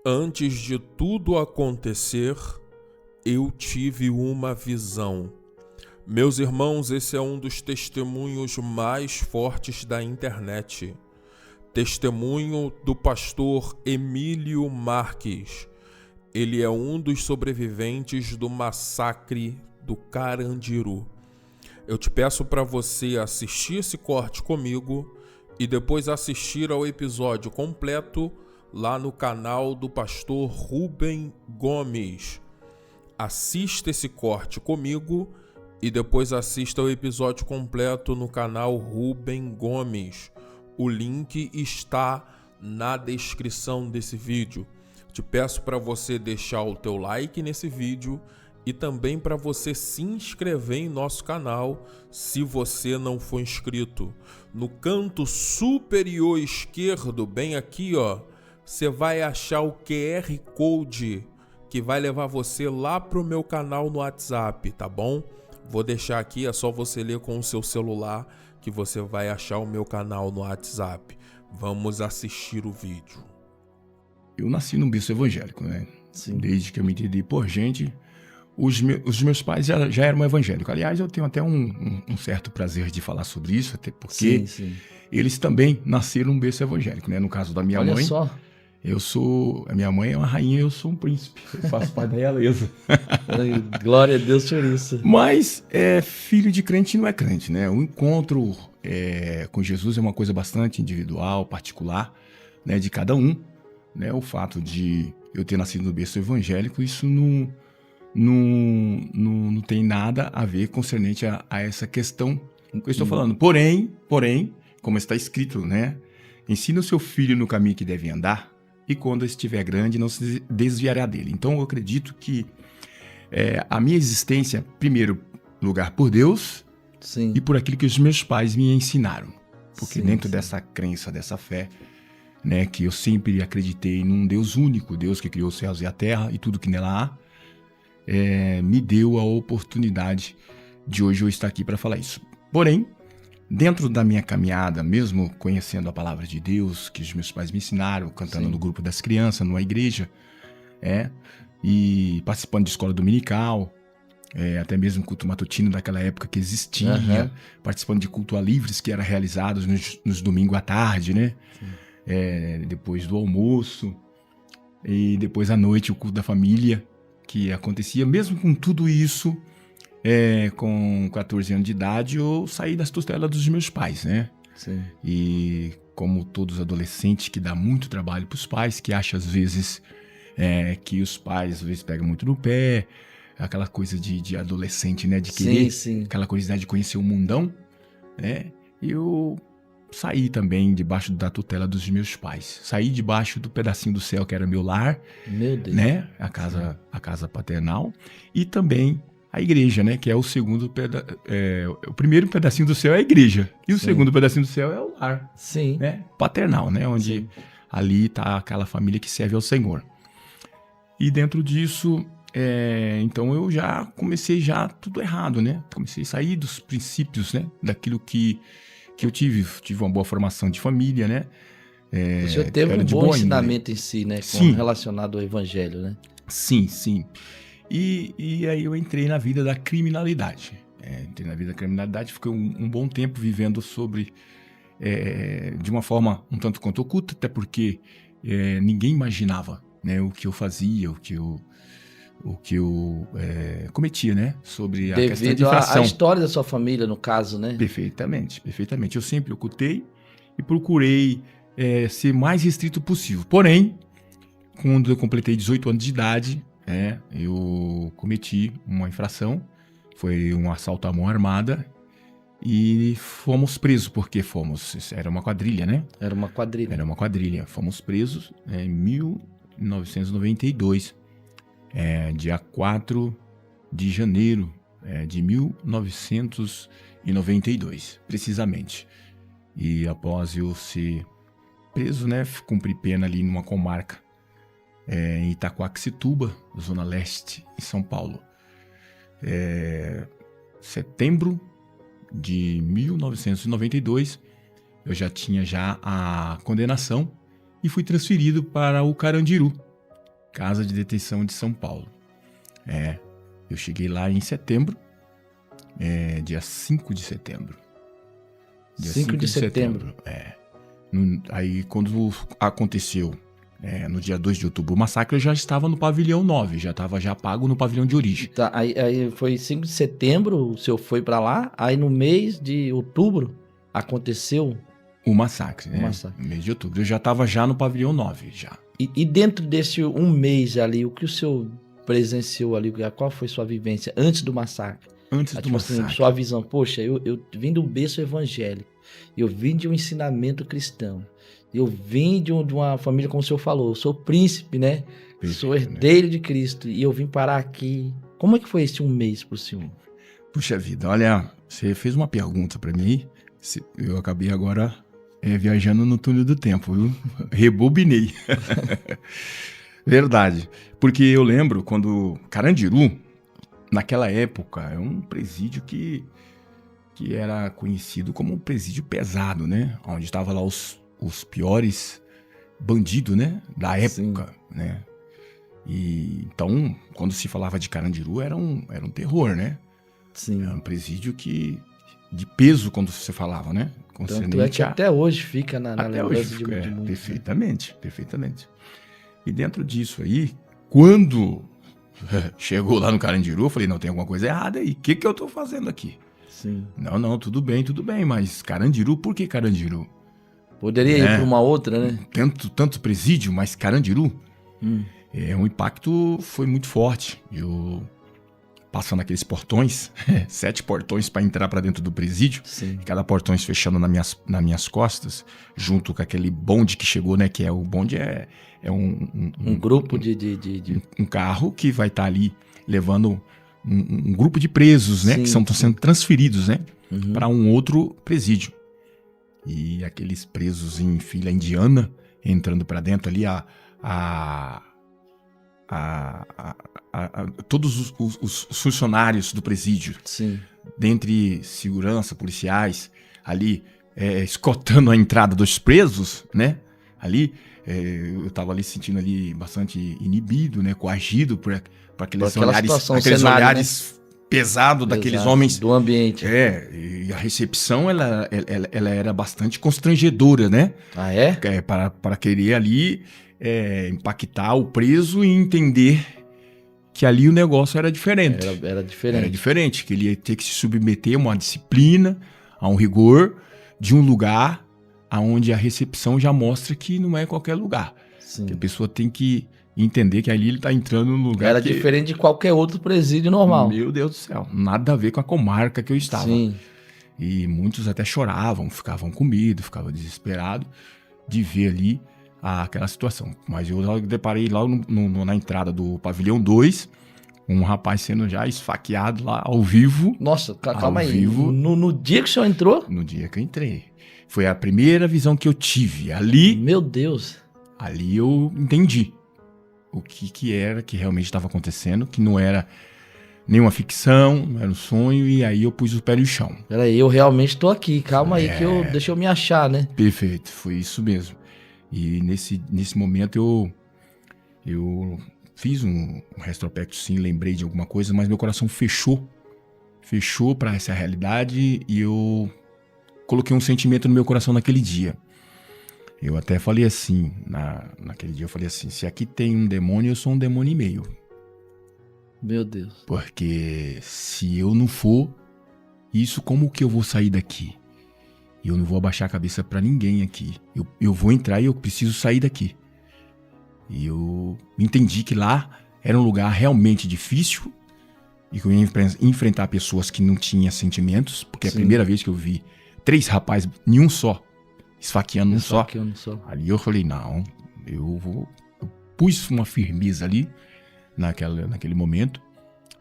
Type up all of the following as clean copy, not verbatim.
Antes de tudo acontecer, eu tive uma visão. Meus irmãos, esse é um dos testemunhos mais fortes da internet. Testemunho do pastor Emílio Marques. Ele é um dos sobreviventes do massacre do Carandiru. Eu te peço para você assistir esse corte comigo e depois assistir ao episódio completo lá no canal do pastor Rubem Gomes. Assista esse corte comigo e depois assista o episódio completo no canal Rubem Gomes. O link está na descrição desse vídeo. Te peço para você deixar o teu like nesse vídeo e também para você se inscrever em nosso canal se você não for inscrito. No canto superior esquerdo, bem aqui, você vai achar o QR Code que vai levar você lá pro meu canal no WhatsApp, tá bom? Vou deixar aqui, é só você ler com o seu celular que você vai achar o meu canal no WhatsApp. Vamos assistir o vídeo. Eu nasci num berço evangélico, né? Sim. Desde que eu me entendi por gente, os meus pais já eram evangélicos. Aliás, eu tenho até um certo prazer de falar sobre isso, até porque eles também nasceram num berço evangélico, né? No caso da minha mãe. Olha só. A minha mãe é uma rainha, eu sou um príncipe. Eu faço parte da realeza. Glória a Deus por isso. Mas filho de crente não é crente, né? O encontro com Jesus é uma coisa bastante individual, particular, né, de cada um. Né? O fato de eu ter nascido no berço evangélico, isso não tem nada a ver concernente a essa questão que eu estou falando. Porém, como está escrito, né? Ensina o seu filho no caminho que deve andar, e quando estiver grande não se desviará dele. Então eu acredito que a minha existência, primeiro lugar por Deus, Sim. e por aquilo que os meus pais me ensinaram. Porque Sim, dentro dessa crença, dessa fé, né, que eu sempre acreditei num Deus único, Deus que criou os céus e a terra e tudo que nela há, me deu a oportunidade de hoje eu estar aqui para falar isso. Porém, dentro da minha caminhada, mesmo conhecendo a palavra de Deus, que os meus pais me ensinaram, cantando no grupo das crianças, numa igreja, e participando de escola dominical, até mesmo culto matutino daquela época que existia, participando de culto a livres que era realizado nos domingos à tarde, né? Depois do almoço, e depois à noite o culto da família, que acontecia. Mesmo com tudo isso, com 14 anos de idade, eu saí das tutelas dos meus pais, né? Sim. E como todos os adolescentes, que dá muito trabalho para os pais, que acham às vezes que os pais às vezes pegam muito no pé, aquela coisa de adolescente, né? De querer, aquela curiosidade de conhecer o mundão, né? Eu saí também debaixo da tutela dos meus pais. Saí debaixo do pedacinho do céu que era meu lar, Meu Deus. né? A casa paternal, e também a igreja, né? Que é o segundo o primeiro pedacinho do céu é a igreja, e o segundo pedacinho do céu é o lar, né? Paternal, né? Onde ali está aquela família que serve ao Senhor. E dentro disso, então eu já comecei tudo errado, né? Comecei a sair dos princípios, né? Daquilo que eu tive uma boa formação de família, né? O senhor teve um bom ensinamento em si, né? Relacionado ao evangelho, né? Sim. E aí eu entrei na vida da criminalidade. Fiquei um bom tempo vivendo sobre... de uma forma um tanto quanto oculta, até porque ninguém imaginava, né, o que eu fazia, o que eu cometia, né? Sobre a questão de infração. Devido à história da sua família, no caso, né? Perfeitamente. Eu sempre ocultei e procurei ser mais restrito possível. Porém, quando eu completei 18 anos de idade, eu cometi uma infração. Foi um assalto à mão armada e fomos presos, porque era uma quadrilha, né? Era uma quadrilha. Fomos presos em 1992. Dia 4 de janeiro de 1992, precisamente. E após eu ser preso, né, cumpri pena ali numa comarca em Itaquaquecetuba, zona leste, em São Paulo. Setembro de 1992, eu já tinha a condenação e fui transferido para o Carandiru, Casa de Detenção de São Paulo. Eu cheguei lá em setembro, dia 5 de setembro. Dia 5 de setembro. Aí, quando aconteceu, no dia 2 de outubro, o massacre, eu já estava no pavilhão 9, já estava pago no pavilhão de origem. Tá, aí foi 5 de setembro, o senhor foi para lá, aí no mês de outubro aconteceu... O massacre, né? No mês de outubro. Eu já estava no pavilhão 9, já. E dentro desse um mês ali, o que o senhor presenciou ali? Qual foi sua vivência antes do massacre? Antes do massacre. Assim, sua visão, poxa, eu vim do berço evangélico, eu vim de um ensinamento cristão, eu vim de uma família, como o senhor falou, eu sou príncipe, né? Perfeito, sou herdeiro de Cristo, e eu vim parar aqui. Como é que foi esse um mês pro senhor? Puxa vida, olha, você fez uma pergunta para mim, eu acabei agora... viajando no túnel do tempo, viu? Rebobinei. Verdade. Porque eu lembro quando Carandiru, naquela época, é um presídio que era conhecido como um presídio pesado, né? Onde estavam lá os piores bandidos, né? Da época, sim, né? E então, quando se falava de Carandiru, era um terror, né? Sim. Era um presídio de peso quando você falava, né? Tanto é que até hoje fica na lembrança de muito. Perfeitamente. E dentro disso aí, quando chegou lá no Carandiru, eu falei, não, tem alguma coisa errada aí. O que eu tô fazendo aqui? Sim. Não, tudo bem, mas Carandiru, por que Carandiru? Poderia ir para uma outra, né? Tanto presídio, mas Carandiru, o impacto foi muito forte. Eu... passando aqueles portões, 7 portões para entrar para dentro do presídio, sim, cada portões fechando nas minhas costas, junto com aquele bonde que chegou, né? Que o bonde é um grupo um carro que vai estar ali levando um grupo de presos, né? Sim, que estão sendo transferidos, né? Para um outro presídio. E aqueles presos em fila indiana entrando para dentro ali, todos os funcionários do presídio, sim, dentre segurança, policiais, ali escotando a entrada dos presos, né? Ali, eu estava ali sentindo ali bastante inibido, né? Coagido por aqueles olhares, né? Pesados daqueles homens do ambiente. E a recepção ela era bastante constrangedora, né? Ah, é? Para querer ali impactar o preso e entender que ali o negócio era diferente. Era diferente. Era diferente, que ele ia ter que se submeter a uma disciplina, a um rigor de um lugar onde a recepção já mostra que não é qualquer lugar. Sim. Que a pessoa tem que entender que ali ele está entrando num lugar era diferente de qualquer outro presídio normal. Meu Deus do céu, nada a ver com a comarca que eu estava. Sim. E muitos até choravam, ficavam com medo, ficavam desesperados de ver ali aquela situação. Mas eu deparei lá na entrada do pavilhão 2, um rapaz sendo já esfaqueado lá ao vivo. Nossa, calma aí. Vivo, no dia que o senhor entrou? No dia que eu entrei. Foi a primeira visão que eu tive. Ali... Meu Deus! Ali eu entendi o que era que realmente estava acontecendo, que não era nenhuma ficção, não era um sonho, e aí eu pus o pé no chão. Peraí, eu realmente estou aqui. Calma aí, deixa eu me achar, né? Perfeito, foi isso mesmo. E nesse momento eu fiz um retrospecto, sim, lembrei de alguma coisa, mas meu coração fechou para essa realidade e eu coloquei um sentimento no meu coração naquele dia. Eu até falei assim, naquele dia eu falei assim, se aqui tem um demônio, eu sou um demônio e meio. Meu Deus. Porque se eu não for isso, como que eu vou sair daqui? Eu não vou abaixar a cabeça pra ninguém aqui. Eu vou entrar e eu preciso sair daqui. E eu entendi que lá era um lugar realmente difícil e que eu ia enfrentar pessoas que não tinham sentimentos, porque é a primeira vez que eu vi 3 rapazes, nenhum só, esfaqueando um só. Ali eu falei, não, eu pus uma firmeza ali naquele momento.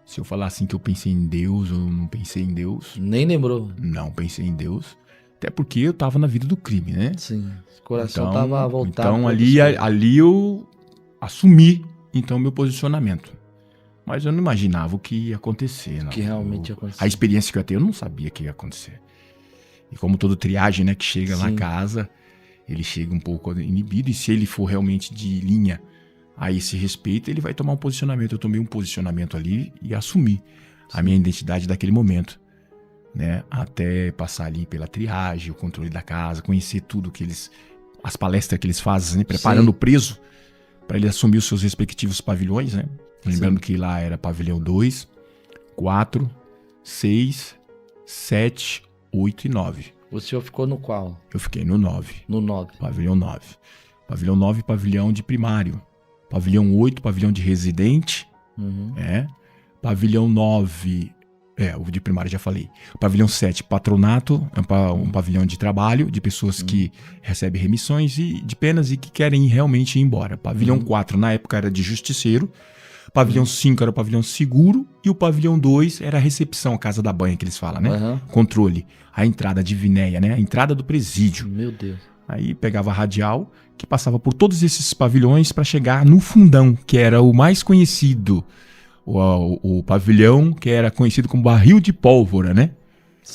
Se eu falar assim que eu pensei em Deus ou não pensei em Deus... Nem lembrou. Não, pensei em Deus. Até porque eu tava na vida do crime, né? Sim, o coração tava voltado. Então ali eu assumi, então, meu posicionamento. Mas eu não imaginava o que ia acontecer. Não. Que realmente ia acontecer. A experiência que eu ia ter, eu não sabia que ia acontecer. E como todo triagem, né, que chega na casa, ele chega um pouco inibido. E se ele for realmente de linha a esse respeito, ele vai tomar um posicionamento. Eu tomei um posicionamento ali e assumi a minha identidade daquele momento, né? Até passar ali pela triagem, o controle da casa, conhecer tudo que as palestras que eles fazem, né? Preparando o preso para ele assumir os seus respectivos pavilhões, né? Lembrando que lá era pavilhão 2, 4, 6, 7, 8 e 9. O senhor ficou no qual? Eu fiquei no 9. No 9. Pavilhão 9. Pavilhão 9, pavilhão de primário. Pavilhão 8, pavilhão de residente. Pavilhão 9, o de primário já falei. Pavilhão 7, patronato, um pavilhão de trabalho, de pessoas que recebem remissões de penas e que querem realmente ir embora. Pavilhão 4, na época, era de justiceiro. Pavilhão 5 era o pavilhão seguro. E o pavilhão 2 era a recepção, a casa da banha que eles falam, né? Controle. A entrada de Vinéia, né? A entrada do presídio. Meu Deus. Aí pegava a radial, que passava por todos esses pavilhões para chegar no fundão, que era o mais conhecido. O pavilhão que era conhecido como barril de pólvora, né?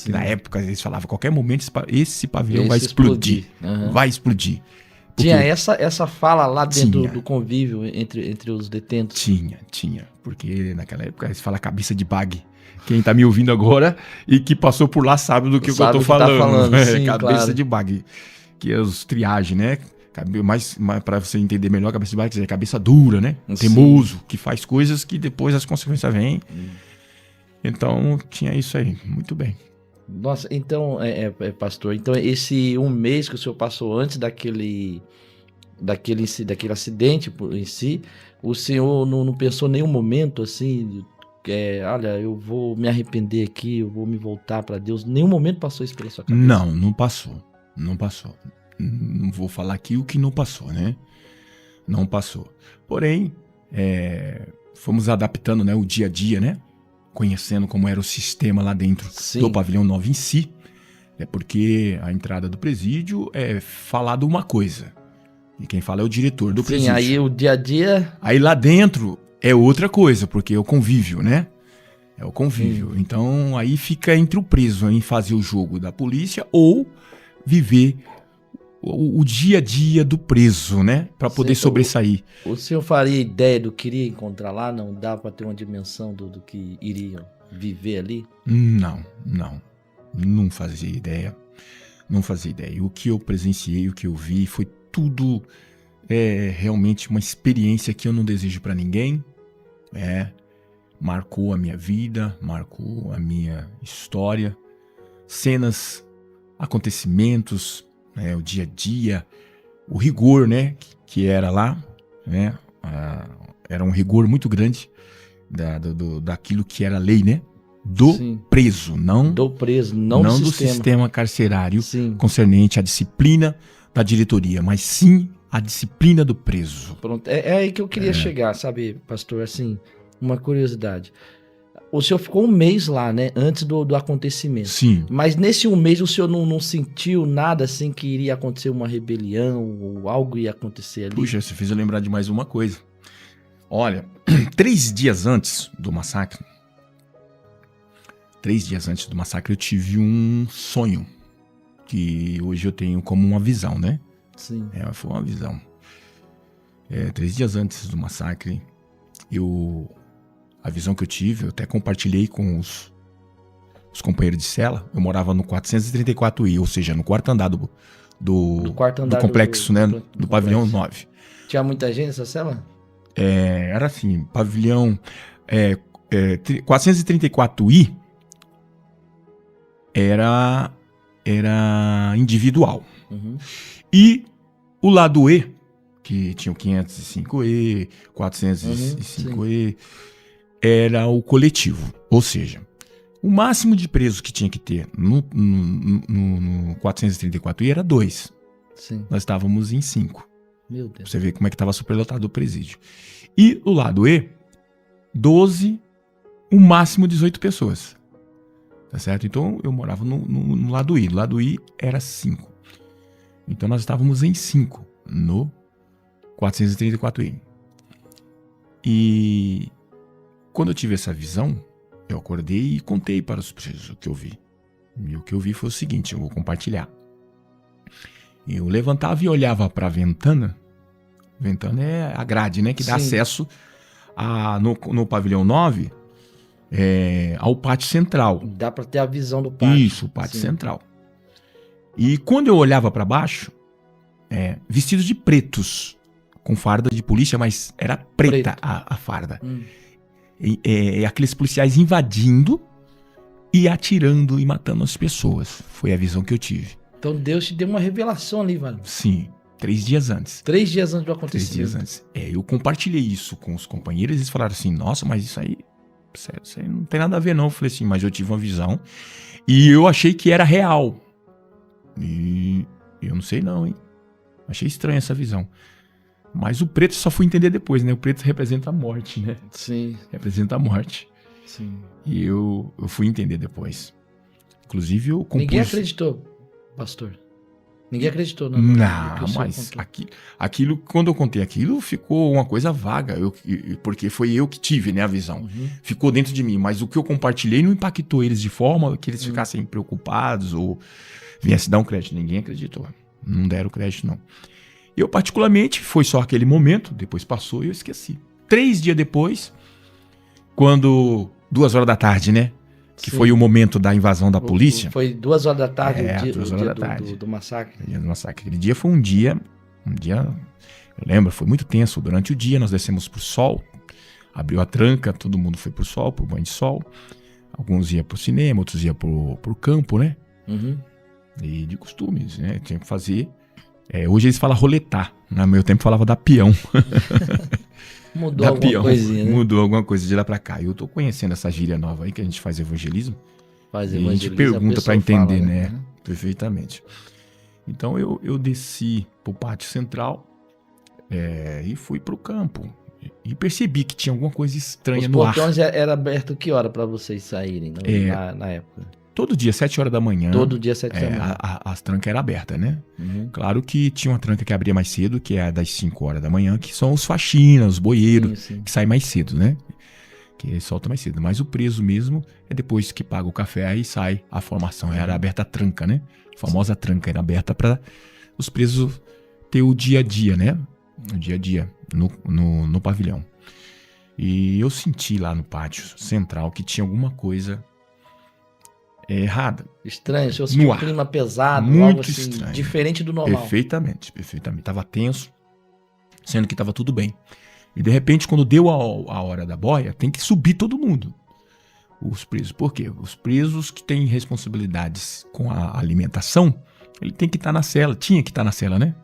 Que na época eles falavam, a qualquer momento esse pavilhão vai explodir. Vai explodir. Porque tinha essa fala lá dentro do convívio entre os detentos? Tinha. Porque naquela época eles falam cabeça de bag. Quem tá me ouvindo agora e que passou por lá sabe do que eu tô falando. Tá falando sim, cabeça de bag. Que é os triagem, né? Mais para você entender melhor, cabeça de bag é cabeça dura, né? Teimoso, que faz coisas que depois as consequências vêm. Então tinha isso aí. Muito bem. Nossa, então, pastor, então esse um mês que o senhor passou antes daquele acidente em si, o senhor não pensou em nenhum momento assim, olha, eu vou me arrepender aqui, eu vou me voltar para Deus? Nenhum momento passou isso pela sua cabeça? Não passou. Não vou falar aqui o que não passou, né? Não passou. Porém, fomos adaptando, né, o dia a dia, né? Conhecendo como era o sistema lá dentro do pavilhão 9 em si, porque a entrada do presídio é falado uma coisa, e quem fala é o diretor do presídio. Aí o dia a dia... Aí lá dentro é outra coisa, porque é o convívio, né? É o convívio. Então aí fica entre o preso em fazer o jogo da polícia ou viver o dia a dia do preso, né? Para poder sobressair. O senhor faria ideia do que iria encontrar lá? Não dá para ter uma dimensão do que iriam viver ali? Não fazia ideia. O que eu presenciei, o que eu vi, foi tudo realmente uma experiência que eu não desejo para ninguém. Marcou a minha vida, marcou a minha história. Cenas, acontecimentos, o dia a dia, o rigor, né, que era lá, né, era um rigor muito grande daquilo que era a lei, né, do preso, não do sistema carcerário concernente à disciplina da diretoria, mas sim a disciplina do preso. Pronto, é aí que eu queria chegar, sabe, pastor, assim, uma curiosidade. O senhor ficou um mês lá, né? Antes do acontecimento. Sim. Mas nesse um mês o senhor não sentiu nada assim que iria acontecer uma rebelião ou algo ia acontecer ali? Puxa, você fez eu lembrar de mais uma coisa. Olha, 3 dias antes do massacre, eu tive um sonho. Que hoje eu tenho como uma visão, né? Sim. Foi uma visão. 3 dias antes do massacre, a visão que eu tive, eu até compartilhei com os companheiros de cela. Eu morava no 434I, ou seja, no quarto andar do complexo, né? Do pavilhão 9. Tinha muita gente nessa cela? Era assim, pavilhão 434I era individual. E o lado E, que tinha o 505E, 405E, era o coletivo. Ou seja, o máximo de presos que tinha que ter no 434I era 2. Sim. Nós estávamos em 5. Meu Deus. Você vê como é que estava superlotado o presídio. E o lado E, 12, o máximo 18 pessoas. Tá certo? Então eu morava no lado I. No lado I era 5. Então nós estávamos em 5 no 434I. E quando eu tive essa visão, eu acordei e contei para os presos o que eu vi. E o que eu vi foi o seguinte, eu vou compartilhar. Eu levantava e olhava para a ventana Ventana é a grade, né? Que dá acesso no pavilhão 9 ao pátio central. Dá para ter a visão do pátio. Isso, o pátio central. E quando eu olhava para baixo, vestidos de pretos, com farda de polícia, mas era preta a farda. E aqueles policiais invadindo e atirando e matando as pessoas. Foi a visão que eu tive. Então Deus te deu uma revelação ali, Wagner. Sim, 3 dias antes. 3 dias antes do acontecimento. 3 dias antes. Eu compartilhei isso com os companheiros e eles falaram assim, nossa, mas isso aí não tem nada a ver não. Eu falei assim, mas eu tive uma visão e eu achei que era real. E eu não sei não, hein. Achei estranha essa visão. Mas o preto só fui entender depois, né? O preto representa a morte, né? Sim. Representa a morte. Sim. E eu fui entender depois. Inclusive eu compus... Ninguém acreditou, pastor. Ninguém acreditou. Não, mas aquilo, quando eu contei aquilo, ficou uma coisa vaga. Porque foi eu que tive, né, a visão. Ficou dentro de mim. Mas o que eu compartilhei não impactou eles de forma que eles ficassem preocupados ou viessem dar um crédito. Ninguém acreditou. Não deram crédito, não. Eu, particularmente, foi só aquele momento, depois passou e eu esqueci. 3 dias depois, quando 2 horas da tarde, né? Que foi o momento da invasão da polícia. Foi 2 horas da tarde, do massacre. O dia do massacre. Aquele dia foi um dia, eu lembro, foi muito tenso. Durante o dia nós descemos pro sol, abriu a tranca, todo mundo foi pro sol, pro banho de sol. Alguns iam pro cinema, outros iam pro campo, né? E de costumes, né? Tinha que fazer... hoje eles falam roletar. No meu tempo falava dar peão. Mudou alguma coisinha, né? Mudou alguma coisa de lá pra cá. Eu tô conhecendo essa gíria nova aí que a gente faz evangelismo. E a gente pergunta pra entender, fala, né? Perfeitamente. Então eu desci pro pátio central e fui pro campo. E percebi que tinha alguma coisa estranha no ar. Os portões era aberto que hora pra vocês saírem na época? Todo dia, 7 horas da manhã. Todo dia, 7 da manhã. As trancas eram abertas, né? Claro que tinha uma tranca que abria mais cedo, que é a das 5 horas da manhã, que são os faxinas, os boieiros, que saem mais cedo, né? Que solta mais cedo. Mas o preso mesmo é depois que paga o café, aí sai a formação. Era aberta a tranca, né? A famosa tranca era aberta para os presos ter o dia a dia, né? O dia a dia no pavilhão. E eu senti lá no pátio central que tinha alguma coisa... errada. Estranho, o senhor sentiu um clima pesado, muito algo assim, estranho. Diferente do normal. Perfeitamente. Tava tenso, sendo que tava tudo bem. E de repente, quando deu a hora da boia, tem que subir todo mundo. Os presos. Por quê? Os presos que têm responsabilidades com a alimentação, ele tem que estar na cela, tinha que estar na cela, né?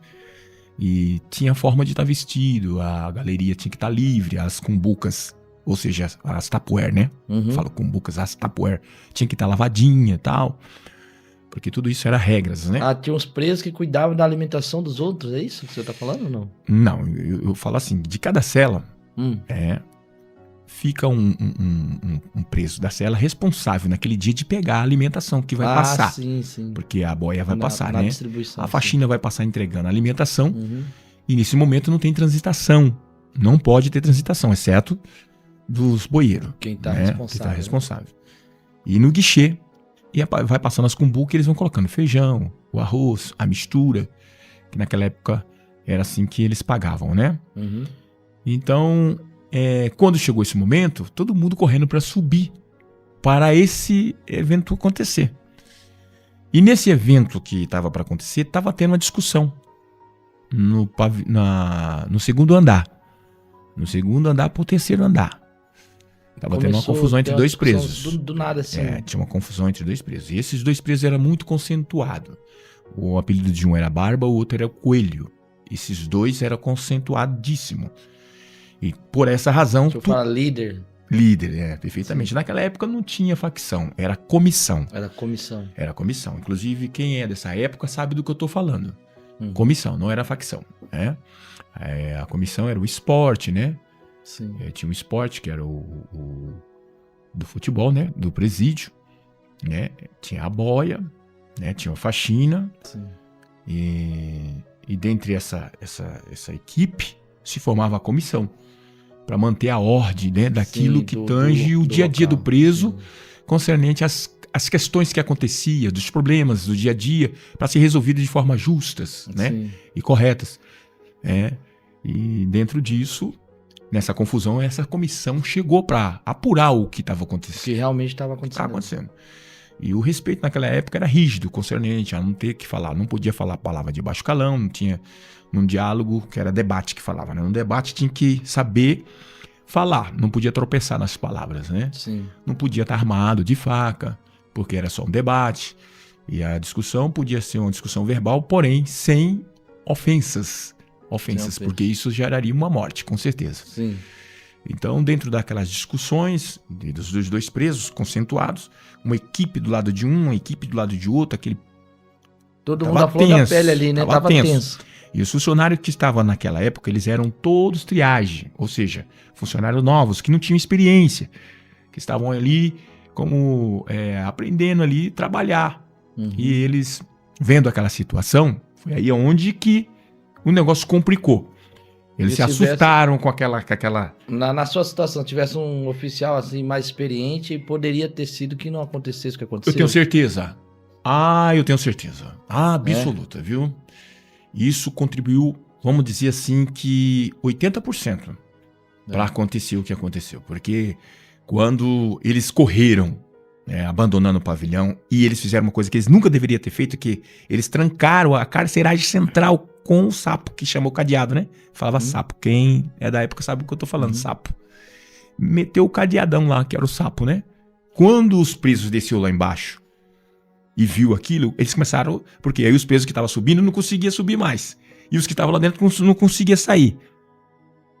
E tinha forma de estar vestido, a galeria tinha que estar livre, as cumbucas, ou seja, as tapuer, né? Falo cumbucas, as tapuer. Tinha que estar lavadinha e tal. Porque tudo isso era regras, né? Tinha uns presos que cuidavam da alimentação dos outros, é isso que você tá falando ou não? Não, eu falo assim, de cada cela, fica um preso da cela responsável naquele dia de pegar a alimentação que vai passar. Sim. Porque a boia vai passar, né? Distribuição, a faxina vai passar entregando a alimentação. E nesse momento não tem transitação. Não pode ter transitação, exceto... dos boieiros. Quem tá responsável. E no guichê, vai passando as cumbucas e eles vão colocando feijão, o arroz, a mistura, que naquela época era assim que eles pagavam, né? Então, quando chegou esse momento, todo mundo correndo para subir para esse evento acontecer. E nesse evento que estava para acontecer, estava tendo uma discussão no segundo andar. No segundo andar para o terceiro andar. Tava tendo uma confusão entre 2 presos. Do nada, assim. Tinha uma confusão entre 2 presos. E esses 2 presos eram muito conceituados. O apelido de um era Barba, o outro era Coelho. Esses 2 eram conceituadíssimos. E por essa razão... Deixa eu falar líder. Líder, perfeitamente. Sim. Naquela época não tinha facção, era comissão. Era comissão. Inclusive, quem é dessa época sabe do que eu tô falando. Comissão, não era facção. A comissão era o esporte, né? Sim. Tinha um esporte que era o do futebol, né? Do presídio, né? Tinha a boia, né? Tinha a faxina. Sim. E dentre essa equipe se formava a comissão para manter a ordem, né? Daquilo que tange o dia a dia do preso, concernente às questões que aconteciam, dos problemas do dia a dia, para ser resolvido de forma justas, né? E corretas. E dentro disso, nessa confusão, essa comissão chegou para apurar o que estava acontecendo. O que realmente estava acontecendo. E o respeito naquela época era rígido, concernente a não ter que falar, não podia falar palavra de baixo calão, não tinha num diálogo, que era debate que falava, né? No debate tinha que saber falar, não podia tropeçar nas palavras, né? Sim. Não podia estar armado de faca, porque era só um debate. E a discussão podia ser uma discussão verbal, porém sem ofensas. Porque isso geraria uma morte, com certeza. Sim. Então, dentro daquelas discussões, dos dois presos concentrados, uma equipe do lado de um, uma equipe do lado de outro, todo mundo à flor da pele ali, né? Tava tenso. E os funcionários que estavam naquela época, eles eram todos triagem, ou seja, funcionários novos, que não tinham experiência, que estavam ali como aprendendo ali trabalhar. Uhum. E eles, vendo aquela situação, foi aí onde que o negócio complicou. Eles se assustaram com aquela... Na sua situação, tivesse um oficial assim mais experiente, poderia ter sido que não acontecesse o que aconteceu. Eu tenho certeza. Eu tenho certeza. Absoluta, viu? Isso contribuiu, vamos dizer assim, que 80% para acontecer o que aconteceu. Porque quando eles correram, abandonando o pavilhão, e eles fizeram uma coisa que eles nunca deveriam ter feito, que eles trancaram a carceragem central com o sapo, que chamou cadeado, né? Falava sapo. Quem é da época sabe o que eu tô falando, sapo. Meteu o cadeadão lá, que era o sapo, né? Quando os presos desceu lá embaixo e viu aquilo, eles começaram... Porque aí os presos que estavam subindo não conseguiam subir mais. E os que estavam lá dentro não conseguiam sair.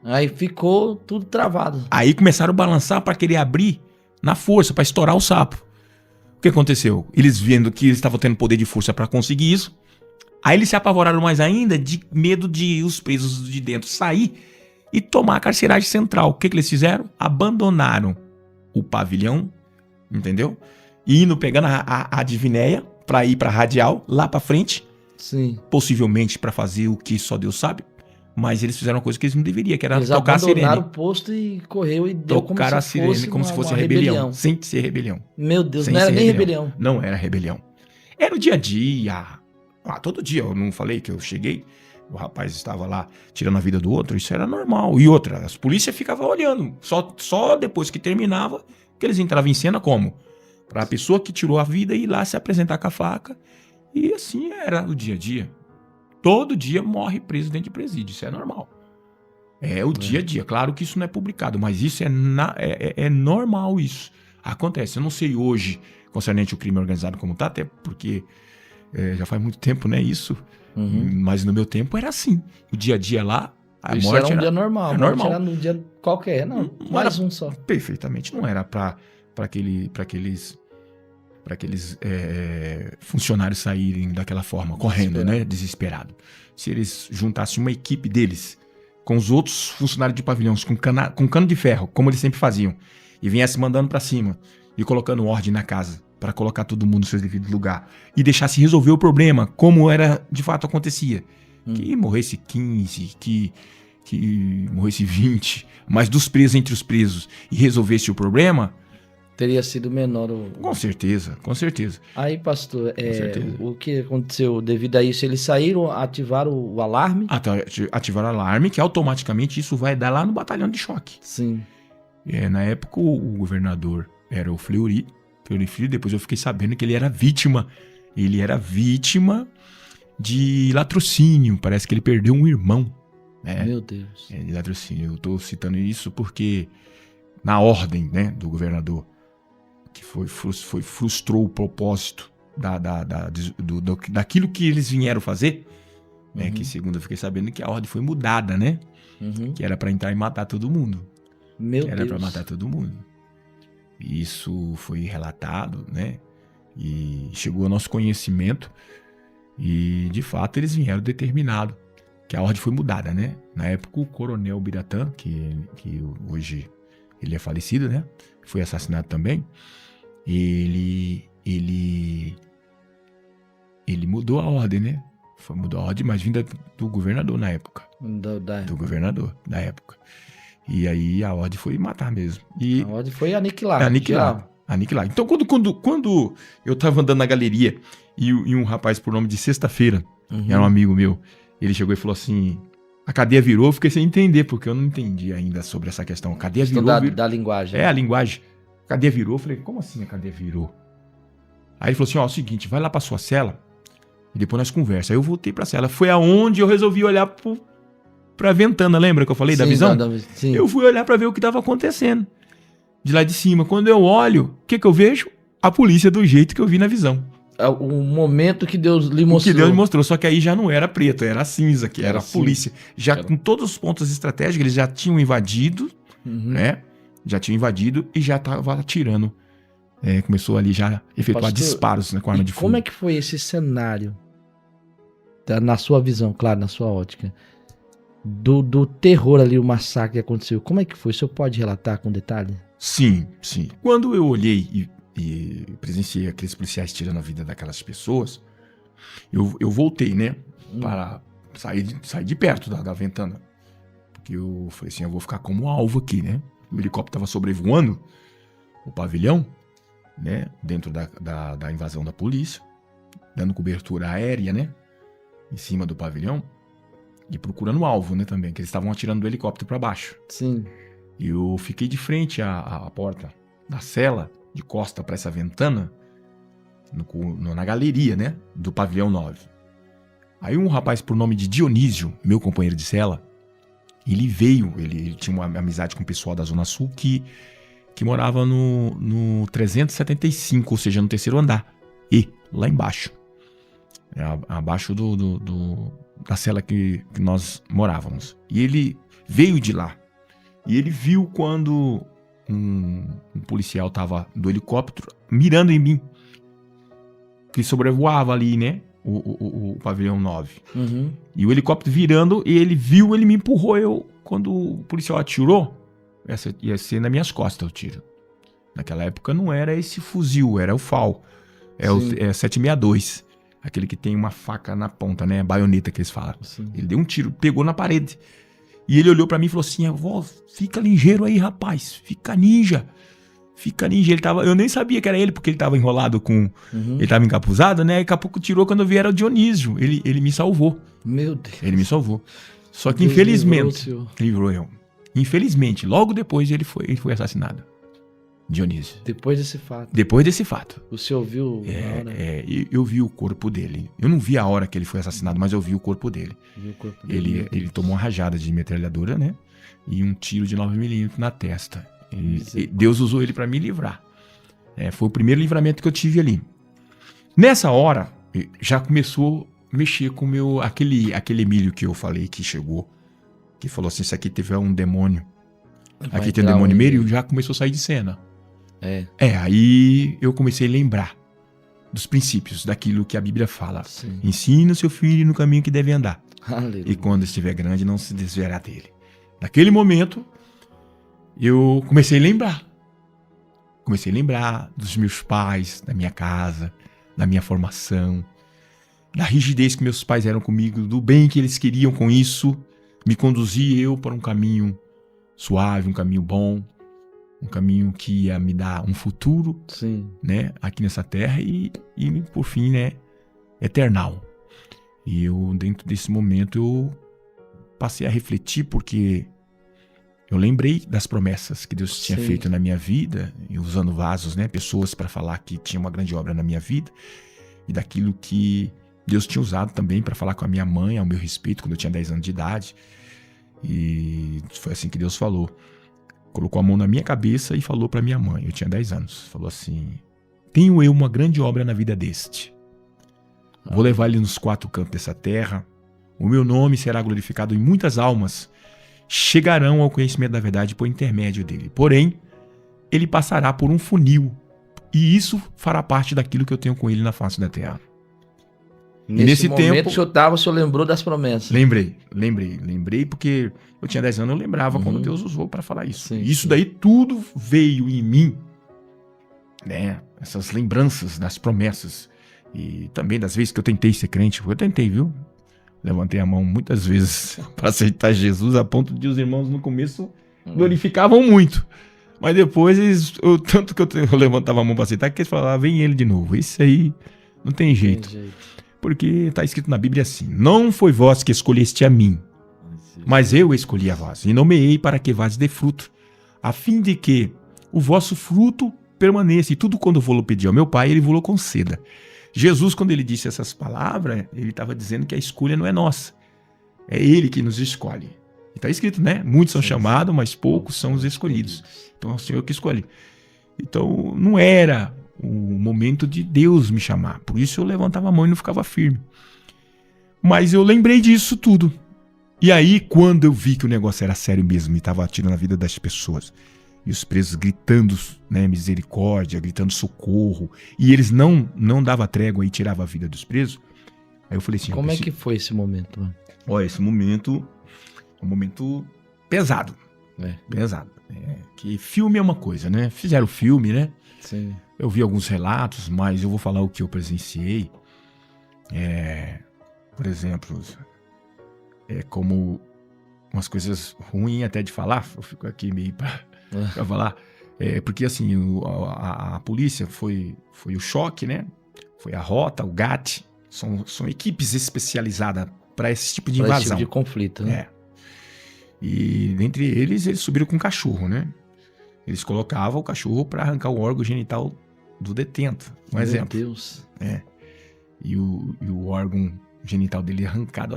Aí ficou tudo travado. Aí começaram a balançar para querer abrir na força, para estourar o sapo. O que aconteceu? Eles vendo que eles estavam tendo poder de força para conseguir isso, aí eles se apavoraram mais ainda de medo de os presos de dentro sair e tomar a carceragem central. O que eles fizeram? Abandonaram o pavilhão, entendeu? E indo pegando a divinéia para ir para a radial, lá para frente. Sim. Possivelmente para fazer o que só Deus sabe. Mas eles fizeram uma coisa que eles não deveriam, que era tocar a sirene. Eles abandonaram o posto e correu e deu tocar a sirene como se fosse rebelião. Sem ser rebelião. Meu Deus, não era nem rebelião. Não era rebelião. Era o dia a dia. Todo dia, eu não falei que eu cheguei, o rapaz estava lá tirando a vida do outro, isso era normal. E outra, as polícias ficavam olhando, só depois que terminava, que eles entravam em cena como? Para a pessoa que tirou a vida ir lá se apresentar com a faca. E assim era o dia a dia. Todo dia morre preso dentro de presídio, isso é normal. É o dia a dia, claro que isso não é publicado, mas isso é normal isso. Acontece, eu não sei hoje, concernente o crime organizado como tá, até porque... já faz muito tempo, né, isso. Mas no meu tempo era assim. O dia a dia lá, a isso morte era um dia normal. Era normal. Era num dia qualquer, não mais um só. Perfeitamente, não era para aqueles funcionários saírem daquela forma, correndo, né, desesperado. Se eles juntassem uma equipe deles com os outros funcionários de pavilhões, com cano de ferro, como eles sempre faziam, e viessem mandando para cima e colocando ordem na casa, para colocar todo mundo no seu devido lugar e deixasse resolver o problema, como era de fato acontecia. Que morresse 15, que morresse 20, mas dos presos entre os presos e resolvesse o problema... Teria sido menor Com certeza. Aí, pastor, o que aconteceu devido a isso? Eles saíram, ativaram o alarme? Ativaram o alarme, que automaticamente isso vai dar lá no batalhão de choque. Sim. Na época, o governador era o Fleury Filho, depois eu fiquei sabendo que ele era vítima. Ele era vítima de latrocínio. Parece que ele perdeu um irmão. Né? Meu Deus. De latrocínio. Eu estou citando isso porque na ordem, né, do governador, que frustrou o propósito daquilo que eles vieram fazer, né, que segundo eu fiquei sabendo que a ordem foi mudada, né? Que era para entrar e matar todo mundo. Meu Deus. Era para matar todo mundo. Isso foi relatado, né? E chegou ao nosso conhecimento. E, de fato, eles vieram determinado que a ordem foi mudada, né? Na época, o coronel Biratã, que hoje ele é falecido, né? Foi assassinado também. Ele mudou a ordem, né? Mudou a ordem, mas vinda do governador na época. Do governador da época. E aí a ordem foi matar mesmo. E a ordem foi aniquilar. Aniquilar. Então, quando eu tava andando na galeria e um rapaz por nome de Sexta-feira, era um amigo meu, ele chegou e falou assim, A cadeia virou, eu fiquei sem entender, porque eu não entendi ainda sobre essa questão. A cadeia virou... Da linguagem. É, a linguagem. A cadeia virou, eu falei, como assim a cadeia virou? Aí ele falou assim, ó, é o seguinte, vai lá pra sua cela e depois nós conversamos. Aí eu voltei pra cela. Foi aonde eu resolvi olhar pra ventana, lembra que eu falei da visão? Sim. Eu fui olhar pra ver o que tava acontecendo. De lá de cima. Quando eu olho, o que eu vejo? A polícia do jeito que eu vi na visão. O momento que Deus lhe mostrou. O que Deus me mostrou, só que aí já não era preto, era cinza, que era a polícia. Já com todos os pontos estratégicos, eles já tinham invadido, né? Já tinham invadido e já tava atirando. Começou ali já a efetuar disparos, né, com arma de fogo. Como é que foi esse cenário, na sua visão, claro, na sua ótica, do terror ali, o massacre que aconteceu? Como é que foi? O senhor pode relatar com detalhe? Sim. Quando eu olhei e presenciei aqueles policiais tirando a vida daquelas pessoas, eu voltei, né, para sair de perto da ventana. Porque eu falei assim, eu vou ficar como alvo aqui, né? O helicóptero estava sobrevoando o pavilhão, né, dentro da invasão da polícia, dando cobertura aérea, né, em cima do pavilhão e procurando o alvo, né, também, que eles estavam atirando do helicóptero para baixo. Sim. E eu fiquei de frente à porta da cela, de costa para essa ventana, na galeria, né, do pavilhão 9. Aí um rapaz por nome de Dionísio, meu companheiro de cela, ele veio, ele tinha uma amizade com o pessoal da Zona Sul que morava no 375, ou seja, no terceiro andar. E lá embaixo. Abaixo da cela que nós morávamos. E ele veio de lá. E ele viu quando um policial estava do helicóptero mirando em mim. Que sobrevoava ali, né? O pavilhão 9. E o helicóptero virando, e ele viu, ele me empurrou. Quando o policial atirou, essa ia ser nas minhas costas o tiro. Naquela época não era esse fuzil, era o FAL. O 762. Aquele que tem uma faca na ponta, né? Baioneta que eles falam. Sim. Ele deu um tiro, pegou na parede. E ele olhou pra mim e falou assim, avó, fica ligeiro aí, rapaz. Fica ninja. Eu nem sabia que era ele, porque ele tava enrolado com... Ele tava encapuzado, né? E daqui a pouco tirou, quando eu vi era o Dionísio. Ele me salvou. Meu Deus. Ele me salvou. Só que infelizmente... Livrou eu. Infelizmente, logo depois ele foi assassinado. Dionísio. Depois desse fato. Depois desse fato. O senhor viu a hora? Eu vi o corpo dele. Eu não vi a hora que ele foi assassinado, mas eu vi o corpo dele. Ele tomou uma rajada de metralhadora, né? E um tiro de 9mm na testa. E Deus usou ele para me livrar. Foi o primeiro livramento que eu tive ali. Nessa hora, já começou a mexer com aquele Emílio que eu falei que chegou. Que falou assim, se aqui tiver um demônio, aqui tem um demônio meio, já começou a sair de cena. Aí eu comecei a lembrar dos princípios, daquilo que a Bíblia fala. Sim. Ensina o seu filho no caminho que deve andar. Aleluia. E quando estiver grande, não se desviará dele. Naquele momento, eu comecei a lembrar. Comecei a lembrar dos meus pais, da minha casa, da minha formação, da rigidez que meus pais eram comigo, do bem que eles queriam com isso. Me conduzia eu para um caminho suave, um caminho bom, um caminho que ia me dar um futuro, né, aqui nessa terra e por fim, né, eternal. E eu, dentro desse momento, eu passei a refletir porque eu lembrei das promessas que Deus tinha feito na minha vida, e usando vasos, né, pessoas para falar que tinha uma grande obra na minha vida, e daquilo que Deus tinha usado também para falar com a minha mãe ao meu respeito, quando eu tinha 10 anos de idade. E foi assim que Deus falou. Colocou a mão na minha cabeça e falou para minha mãe, eu tinha 10 anos, falou assim, tenho eu uma grande obra na vida deste. Vou levar ele nos 4 cantos dessa terra, o meu nome será glorificado e muitas almas chegarão ao conhecimento da verdade por intermédio dele. Porém, ele passará por um funil e isso fará parte daquilo que eu tenho com ele na face da terra. Nesse momento o senhor lembrou das promessas. Lembrei porque eu tinha 10 anos, eu lembrava quando Deus usou para falar isso. Isso daí tudo veio em mim, né? Essas lembranças das promessas e também das vezes que eu tentei ser crente. Eu tentei, viu? Levantei a mão muitas vezes para aceitar Jesus, a ponto de os irmãos no começo glorificavam muito. Mas depois, tanto que eu levantava a mão para aceitar, que eles falavam, vem ele de novo. Isso aí não tem jeito. Porque está escrito na Bíblia assim, não foi vós que escolheste a mim, Mas eu escolhi a vós, e nomeei para que vades dê fruto, a fim de que o vosso fruto permaneça. E tudo quando vou pedir ao meu Pai, ele vou conceda. Jesus, quando ele disse essas palavras, ele estava dizendo que a escolha não é nossa. É ele que nos escolhe. Está escrito, né? Muitos são chamados, mas poucos são os escolhidos. Então é o Senhor que escolhe. Então não era o momento de Deus me chamar. Por isso eu levantava a mão e não ficava firme. Mas eu lembrei disso tudo. E aí, quando eu vi que o negócio era sério mesmo e estava tirando a vida das pessoas, e os presos gritando, né, misericórdia, gritando socorro, e eles não davam trégua e tiravam a vida dos presos, aí eu falei assim... Como é que foi esse momento, mano? Olha, esse momento é um momento pesado. Pesado. Que filme é uma coisa, né? Fizeram filme, né? Sim. Eu vi alguns relatos, mas eu vou falar o que eu presenciei. Por exemplo, como umas coisas ruins até de falar, eu fico aqui meio pra falar. Porque assim, a polícia foi o choque, né? Foi a rota, o GAT. São equipes especializadas para esse tipo de invasão. Esse tipo de conflito, né? E dentre eles subiram com cachorro, né? Eles colocavam o cachorro para arrancar o órgão genital do detento. Um exemplo. Meu Deus. E o órgão genital dele arrancado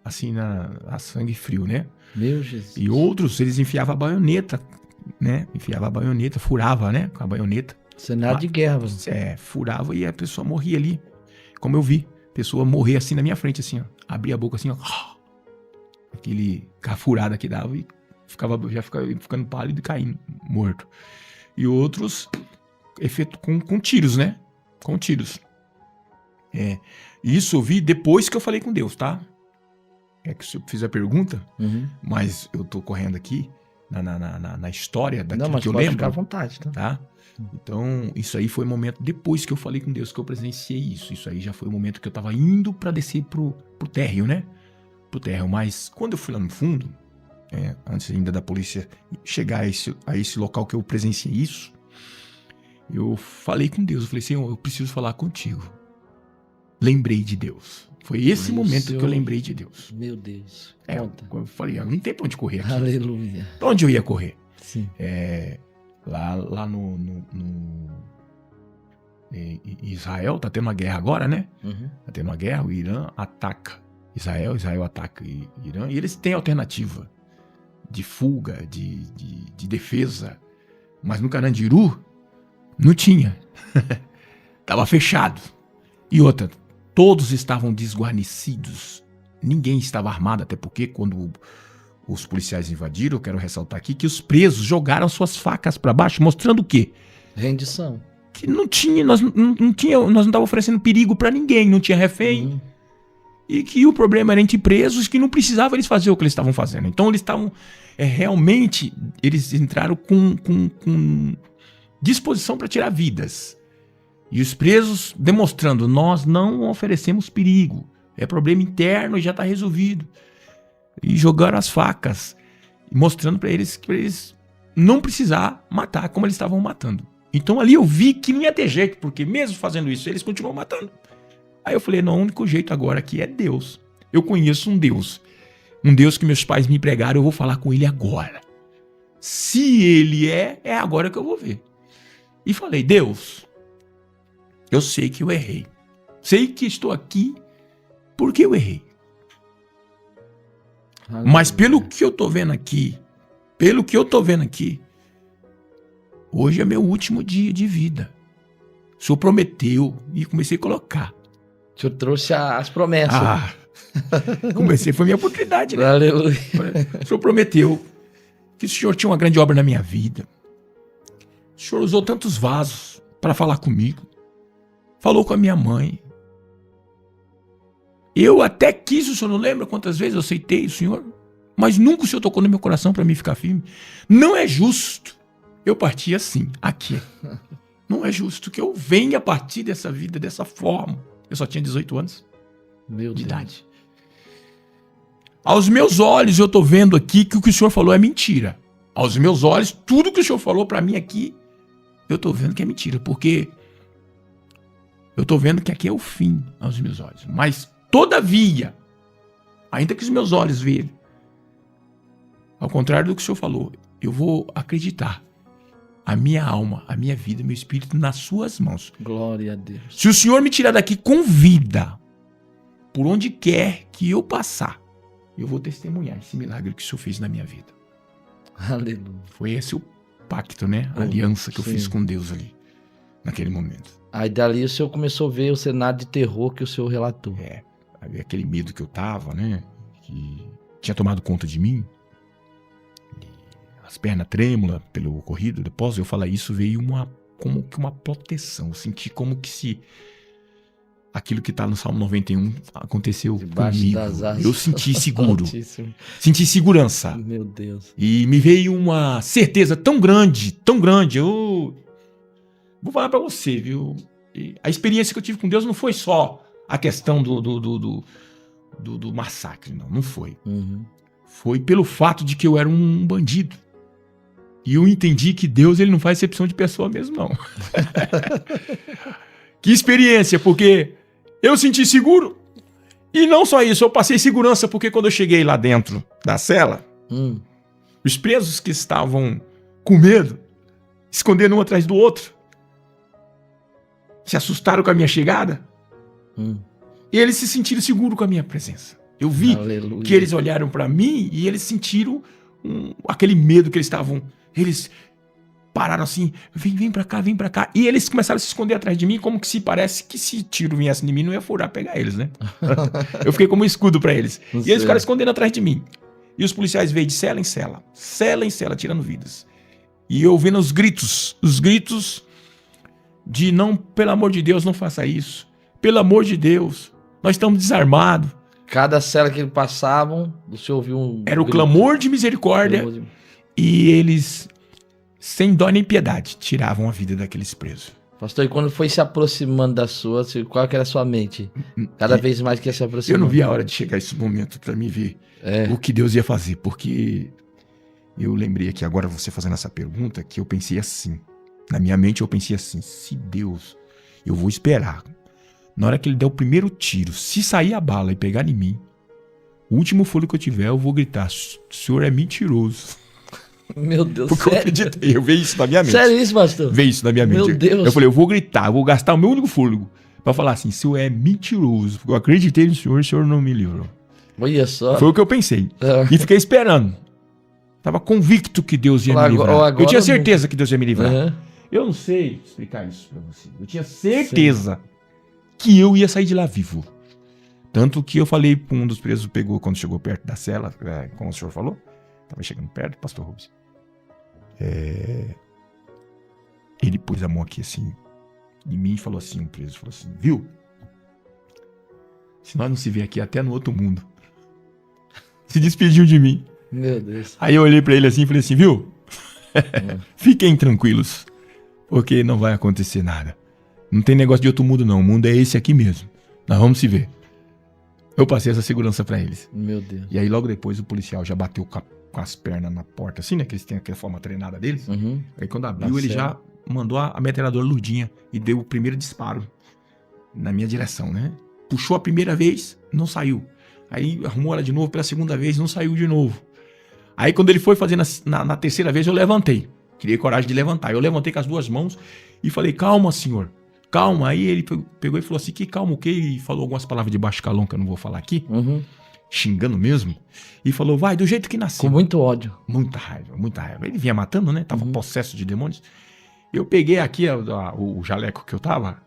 assim a sangue frio, né? Meu Jesus. E outros, eles enfiavam a baioneta, né? Furava, né? Com a baioneta. Cenário de guerra, você. Furava e a pessoa morria ali. Como eu vi. A pessoa morrer assim na minha frente, assim, ó. Abria a boca assim, ó. Aquele furada que dava e já ficava ficando pálido e caindo, morto. E outros, efeito com tiros, né? Com tiros. Isso eu vi depois que eu falei com Deus, tá? Que eu fiz a pergunta, mas eu tô correndo aqui na história daquilo que eu lembro. Ficar à vontade, tá? Então, isso aí foi o momento depois que eu falei com Deus que eu presenciei isso. Isso aí já foi o momento que eu tava indo pra descer pro térreo, né? Pro térreo. Mas quando eu fui lá no fundo, antes ainda da polícia chegar a esse local que eu presenciei isso, eu falei com Deus. Eu falei, Senhor, eu preciso falar contigo. Lembrei de Deus. Foi esse momento que eu lembrei de Deus. Meu Deus. Eu falei, não tem pra onde correr aqui. Aleluia. Pra onde eu ia correr? Sim. Lá no Israel, tá tendo uma guerra agora, né? Tá tendo uma guerra, o Irã ataca Israel ataca Irã, e eles têm alternativa de fuga, de defesa, mas no Carandiru não tinha. Tava fechado. E outra, todos estavam desguarnecidos, ninguém estava armado, até porque quando os policiais invadiram, eu quero ressaltar aqui que os presos jogaram suas facas para baixo, mostrando o quê? Rendição. Que não tinha, nós não estávamos oferecendo perigo para ninguém, não tinha refém. E que o problema era entre presos, que não precisava eles fazer o que eles estavam fazendo. Então eles estavam, realmente, eles entraram com disposição para tirar vidas. E os presos demonstrando, nós não oferecemos perigo, é problema interno e já está resolvido. E jogaram as facas, mostrando para eles que eles não precisar matar como eles estavam matando. Então ali eu vi que não ia ter jeito, porque mesmo fazendo isso, eles continuam matando. Aí eu falei, não, o único jeito agora aqui é Deus. Eu conheço um Deus que meus pais me pregaram, eu vou falar com ele agora. Se ele é agora que eu vou ver. E falei, Deus, eu sei que eu errei. Sei que estou aqui porque eu errei. Mas pelo que eu tô vendo aqui, hoje é meu último dia de vida. O Senhor prometeu e comecei a colocar. O Senhor trouxe as promessas. Foi minha oportunidade, né? Aleluia. O Senhor prometeu que o Senhor tinha uma grande obra na minha vida. O Senhor usou tantos vasos para falar comigo. Falou com a minha mãe. Eu até quis, o Senhor não lembra quantas vezes eu aceitei o Senhor? Mas nunca o Senhor tocou no meu coração para mim ficar firme. Não é justo eu partir assim, aqui. Não é justo que eu venha partir dessa vida dessa forma. Eu só tinha 18 anos de idade. Aos meus olhos eu tô vendo aqui que o que o Senhor falou é mentira. Aos meus olhos, tudo que o Senhor falou para mim aqui, eu tô vendo que é mentira. Porque eu tô vendo que aqui é o fim aos meus olhos. Mas, todavia, ainda que os meus olhos vejam, Ao contrário do que o senhor falou, eu vou acreditar a minha alma, a minha vida, meu espírito nas suas mãos. Glória a Deus. Se o senhor me tirar daqui com vida, por onde quer que eu passar, eu vou testemunhar esse milagre que o senhor fez na minha vida. Aleluia. Foi esse o pacto, né? A aliança que eu fiz com Deus ali, naquele momento. Aí dali o senhor começou a ver o cenário de terror que o senhor relatou. Aquele medo que eu tava, né? Que tinha tomado conta de mim. As pernas trêmulas pelo ocorrido. Depois eu falar isso, veio como que uma proteção. Eu senti como que se aquilo que tá no Salmo 91 aconteceu comigo. Eu senti seguro. Senti segurança. Meu Deus. E me veio uma certeza tão grande. Eu vou falar pra você, viu? A experiência que eu tive com Deus não foi só a questão do massacre, não foi. Uhum. Foi pelo fato de que eu era um bandido. E eu entendi que Deus ele não faz exceção de pessoa mesmo, não. Que experiência, porque eu senti seguro. E não só isso, eu passei segurança, porque quando eu cheguei lá dentro da cela, os presos que estavam com medo, escondendo um atrás do outro, se assustaram com a minha chegada, e eles se sentiram seguros com a minha presença. Eu vi que eles olharam para mim e eles sentiram aquele medo que eles estavam. Eles pararam assim, vem pra cá, vem pra cá. E eles começaram a se esconder atrás de mim, como que se parece que se tiro viesse de mim, não ia furar pegar eles, né? Eu fiquei como um escudo pra eles. E eles ficaram escondendo atrás de mim. E os policiais veio de cela em cela, tirando vidas. E eu ouvindo os gritos de não, pelo amor de Deus, não faça isso. Pelo amor de Deus, nós estamos desarmados. Cada cela que eles passavam, o senhor ouviu Era o clamor de misericórdia. E eles, sem dó nem piedade, tiravam a vida daqueles presos. Pastor, e quando foi se aproximando da sua, qual que era a sua mente? Cada vez mais que ia se aproximando. Eu não vi a hora de chegar esse momento para me ver o que Deus ia fazer, porque eu lembrei aqui agora, você fazendo essa pergunta, que eu pensei assim. Na minha mente eu pensei assim, se Deus, eu vou esperar. Na hora que ele der o primeiro tiro, se sair a bala e pegar em mim, o último fôlego que eu tiver, eu vou gritar, o senhor é mentiroso. Meu Deus, porque sério? Eu acreditei, eu vejo isso na minha mente. Sério isso, pastor? Veio isso na minha mente. Meu Deus. Eu falei, eu vou gritar, eu vou gastar o meu único fôlego pra falar assim, o senhor é mentiroso, porque eu acreditei no senhor, o senhor não me livrou. Olha só. Foi o que eu pensei. E fiquei esperando. Tava convicto que Deus ia me livrar. Eu tinha certeza que Deus ia me livrar. Eu não sei explicar isso pra você. Eu tinha certeza que eu ia sair de lá vivo. Tanto que eu falei pra um dos presos, pegou quando chegou perto da cela, como o senhor falou, tava chegando perto, pastor Rubens. Ele pôs a mão aqui assim, em mim e falou assim, o preso falou assim, viu? Se nós não se ver aqui até no outro mundo. Se despediu de mim. Meu Deus. Aí eu olhei pra ele assim e falei assim, viu? Fiquem tranquilos, porque não vai acontecer nada. Não tem negócio de outro mundo não, o mundo é esse aqui mesmo. Nós vamos se ver. Eu passei essa segurança pra eles. Meu Deus. E aí logo depois o policial já bateu com as pernas na porta, assim, né? Que eles têm aquela forma treinada deles. Aí quando abriu, ele já mandou a metralhadora Lurdinha e deu o primeiro disparo na minha direção, né? Puxou a primeira vez, não saiu. Aí arrumou ela de novo pela segunda vez, não saiu de novo. Aí quando ele foi fazer na terceira vez, eu levantei. Criei coragem de levantar. Eu levantei com as duas mãos e falei, calma, senhor. Calma. Aí ele pegou e falou assim, que calma o quê? E falou algumas palavras de baixo calão que eu não vou falar aqui. Xingando mesmo. E falou, vai, do jeito que nasceu. Com muito ódio. Muita raiva, muita raiva. Ele vinha matando, né? Tava possesso de demônios. Eu peguei aqui o jaleco que eu tava,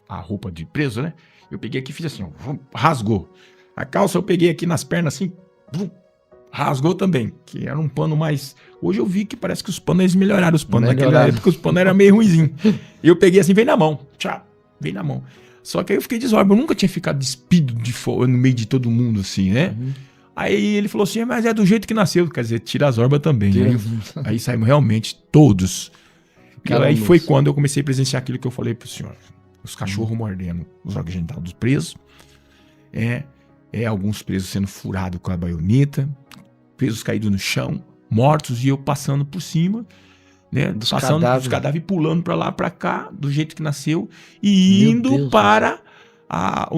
a roupa de preso, né? Eu peguei aqui e fiz assim, ó, rasgou. A calça eu peguei aqui nas pernas assim, rasgou também, que era um pano mais... Hoje eu vi que parece que os panos, eles melhoraram os panos. Naquela época os panos eram meio ruinzinhos. E eu peguei assim, vem na mão. Tchau, vem na mão. Só que aí eu fiquei desórbido, eu nunca tinha ficado despido de fora, no meio de todo mundo assim, né? Aí ele falou assim, mas é do jeito que nasceu, quer dizer, tira as orbas também. Aí saímos realmente todos. E aí foi quando eu comecei a presenciar aquilo que eu falei pro senhor. Os cachorros mordendo os órgãos genitais dos presos. Alguns presos sendo furados com a baioneta. Presos caídos no chão, mortos, e eu passando por cima, né? Passando dos cadáveres, pulando pra lá, pra cá, do jeito que nasceu, e indo para a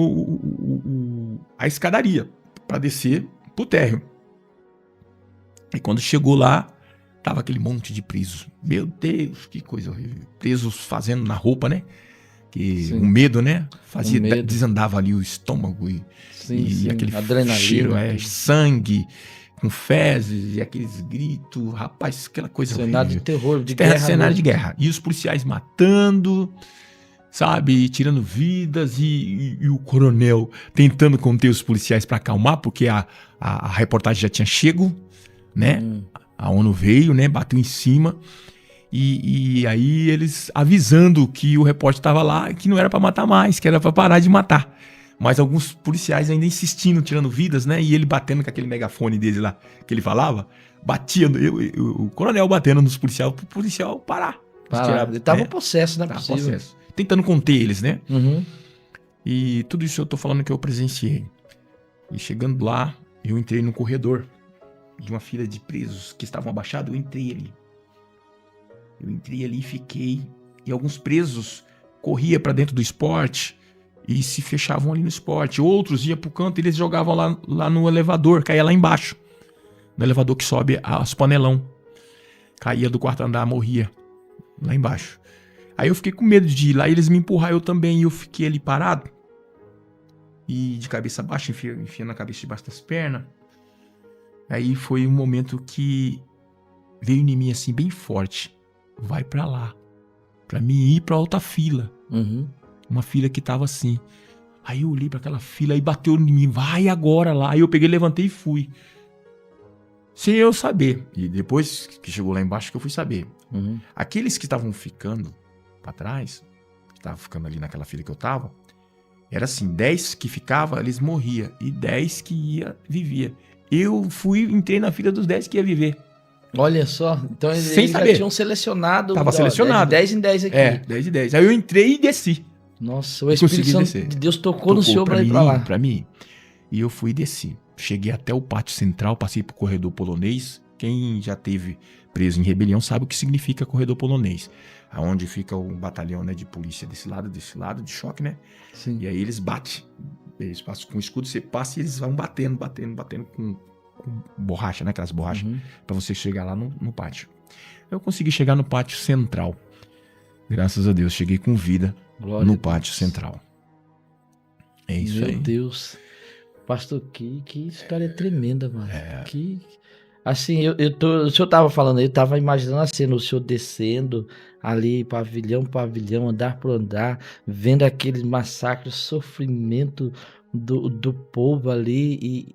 escadaria, para descer pro térreo. E quando chegou lá, tava aquele monte de presos. Meu Deus, que coisa horrível. Presos fazendo na roupa, né? Que o medo, né? Fazia, desandava ali o estômago e aquele adrenalina, cheiro, sangue, com fezes e aqueles gritos. Rapaz, aquela coisa cenário horrível. De terror, de guerra. Cenário de guerra. E os policiais matando, sabe? Tirando vidas e o coronel tentando conter os policiais para acalmar, porque a reportagem já tinha chego, né? A ONU veio, né? Bateu em cima. E aí eles avisando que o repórter estava lá, que não era para matar mais, que era para parar de matar. Mas alguns policiais ainda insistindo, tirando vidas, né? E ele batendo com aquele megafone dele lá, que ele falava, batia, o coronel batendo nos policiais, pro policial parar. Ele tava possesso, não é possível. Possesso. Tentando conter eles, né? E tudo isso eu tô falando que eu presenciei. E chegando lá, eu entrei no corredor de uma fila de presos que estavam abaixados, eu entrei ali e fiquei. E alguns presos corriam para dentro do esporte e se fechavam ali no esporte. Outros iam pro canto e eles jogavam lá no elevador, caía lá embaixo. No elevador que sobe as panelão. Caía do quarto andar, morria lá embaixo. Aí eu fiquei com medo de ir lá e eles me empurraram eu também. E eu fiquei ali parado. E de cabeça baixa, enfiando a cabeça debaixo das pernas. Aí foi um momento que veio em mim assim, bem forte. Vai pra lá. Pra mim ir pra outra fila. Uma fila que tava assim. Aí eu olhei pra aquela fila e bateu em mim. Vai agora lá. Aí eu peguei, levantei e fui. Sem eu saber. E depois que chegou lá embaixo que eu fui saber. Aqueles que estavam ficando pra trás, que estavam ficando ali naquela fila que eu tava, era assim, 10 que ficava, eles morriam. E 10 que ia, vivia. Eu entrei na fila dos 10 que ia viver. Olha só, então eles já tinham selecionado. Tava selecionado. 10 em 10 aqui. 10 em 10. Aí eu entrei e desci. Nossa, o Espírito Santo de Deus tocou no senhor pra ir pra lá. Pra mim. E eu fui e desci. Cheguei até o pátio central, passei pro corredor polonês. Quem já teve preso em rebelião sabe o que significa corredor polonês. Aonde fica o batalhão, né, de polícia desse lado, de choque, né? Sim. E aí eles batem. Eles passam com o escudo, você passa e eles vão batendo com borracha, né? Aquelas borrachas, pra você chegar lá no pátio. Eu consegui chegar no pátio central. Graças a Deus, cheguei com vida no pátio central. É isso aí. Meu Deus. Pastor, que história tremenda, mano. Assim, o senhor tava falando, eu tava imaginando a cena, o senhor descendo ali, pavilhão, andar por andar, vendo aqueles massacres, sofrimento do povo ali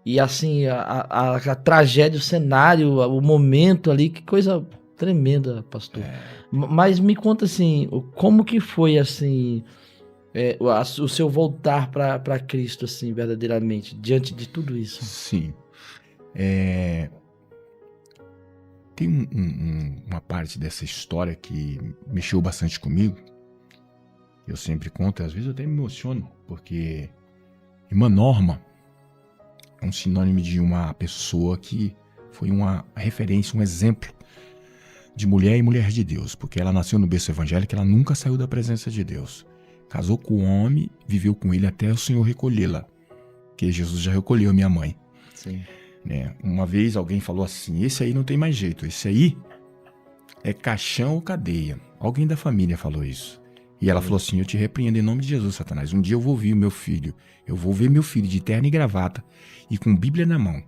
e assim, a tragédia, o cenário, o momento ali, que coisa tremenda, pastor. Mas me conta assim, como que foi assim, o seu voltar para Cristo, assim, verdadeiramente, diante de tudo isso? Sim. Tem uma parte dessa história que mexeu bastante comigo. Eu sempre conto, às vezes eu até me emociono, porque irmã Norma é um sinônimo de uma pessoa que foi uma referência, um exemplo de mulher e mulher de Deus, porque ela nasceu no berço evangélico, ela nunca saiu da presença de Deus. Casou com um homem, viveu com ele até o Senhor recolhê-la, que Jesus já recolheu a minha mãe. Sim. Né? Uma vez alguém falou assim, esse aí não tem mais jeito, esse aí é caixão ou cadeia. Alguém da família falou isso. E ela falou assim, eu te repreendo em nome de Jesus, Satanás. Um dia eu vou ver o meu filho, eu vou ver meu filho de terno e gravata e com Bíblia na mão,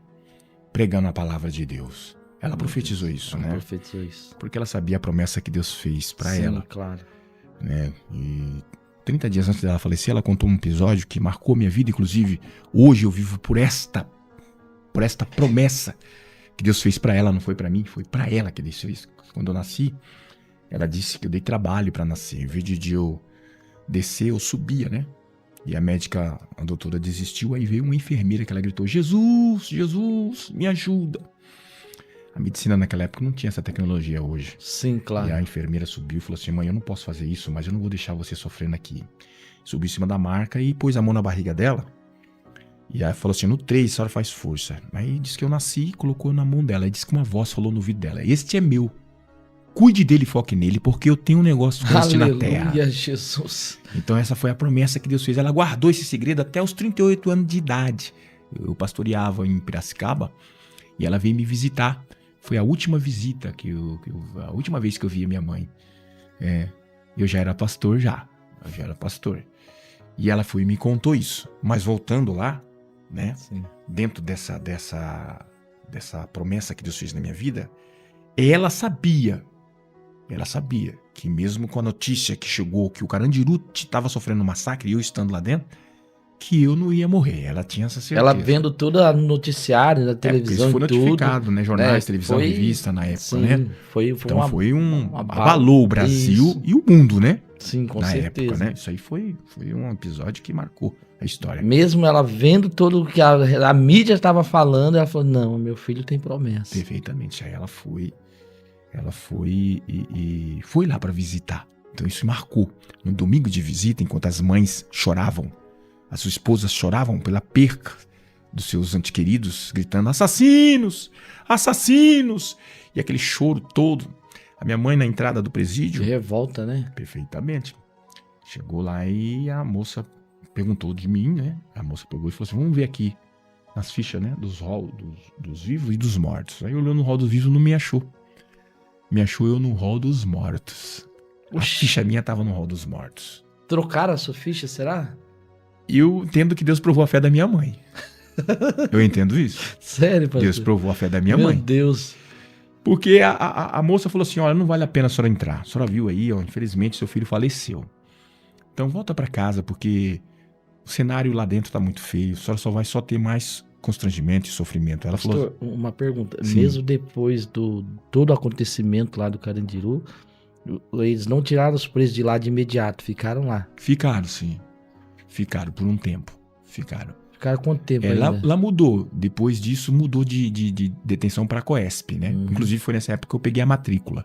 pregando a palavra de Deus. Ela profetizou isso, né? Profetizou isso. Porque ela sabia a promessa que Deus fez para ela. Sim, claro. Né? E 30 dias antes dela falecer, ela contou um episódio que marcou minha vida. Inclusive, hoje eu vivo por esta promessa que Deus fez para ela, não foi para mim, foi para ela que Deus fez. Quando eu nasci, ela disse que eu dei trabalho para nascer. Em vez de eu descer, eu subia, né? E a médica, a doutora desistiu, aí veio uma enfermeira que ela gritou, Jesus, Jesus, me ajuda. A medicina naquela época não tinha essa tecnologia hoje. Sim, claro. E a enfermeira subiu e falou assim, mãe, eu não posso fazer isso, mas eu não vou deixar você sofrendo aqui. Subiu em cima da maca e pôs a mão na barriga dela. E aí falou assim, no 3, a senhora faz força. Aí disse que eu nasci e colocou na mão dela. Aí disse que uma voz falou no ouvido dela, este é meu. Cuide dele e foque nele, porque eu tenho um negócio com este na terra. Aleluia, Jesus. Então essa foi a promessa que Deus fez. Ela guardou esse segredo até os 38 anos de idade. Eu pastoreava em Piracicaba E ela veio me visitar. Foi a última visita, a última vez que eu vi a minha mãe. Eu já era pastor E ela foi e me contou isso. Mas voltando lá, né? Sim. Dentro dessa promessa que Deus fez na minha vida, ela sabia que mesmo com a notícia que chegou que o Carandiru estava sofrendo um massacre e eu estando lá dentro, que eu não ia morrer. Ela tinha essa certeza. Ela vendo todo o noticiário da televisão, isso foi notificado, né? Jornais, televisão, revista na época, sim, né? Então abalou o Brasil isso. E o mundo, né? Sim, com na certeza. Época, né? Isso aí foi um episódio que marcou a história. Mesmo ela vendo tudo o que a mídia estava falando, ela falou, não, meu filho tem promessa. Perfeitamente. Aí ela foi e foi lá para visitar. Então isso marcou. No domingo de visita, enquanto as mães choravam, as suas esposas choravam pela perca dos seus entes queridos, gritando, assassinos, assassinos! E aquele choro todo. A minha mãe na entrada do presídio... De revolta, né? Perfeitamente. Chegou lá e a moça perguntou de mim, né? A moça pegou e falou assim, vamos ver aqui nas fichas, né? Dos rol dos vivos e dos mortos. Aí olhou no rol dos vivos, não me achou. Me achou eu no rol dos mortos. A ficha minha tava no rol dos mortos. Trocaram a sua ficha, será? Eu entendo que Deus provou a fé da minha mãe. Eu entendo isso. Sério, pastor? Deus provou a fé da minha mãe. Meu Deus. Porque a moça falou assim, olha, não vale a pena a senhora entrar. A senhora viu aí, ó, infelizmente seu filho faleceu. Então volta pra casa, porque o cenário lá dentro tá muito feio. A senhora só vai ter mais constrangimento e sofrimento. Ela pastor, falou... Uma pergunta. Sim. Mesmo depois do todo o acontecimento lá do Carandiru, eles não tiraram os presos de lá de imediato, ficaram lá? Ficaram, sim. Ficaram por um tempo. Ficaram quanto tempo? Lá mudou. Depois disso, mudou de detenção para Coesp, né? Inclusive, foi nessa época que eu peguei a matrícula.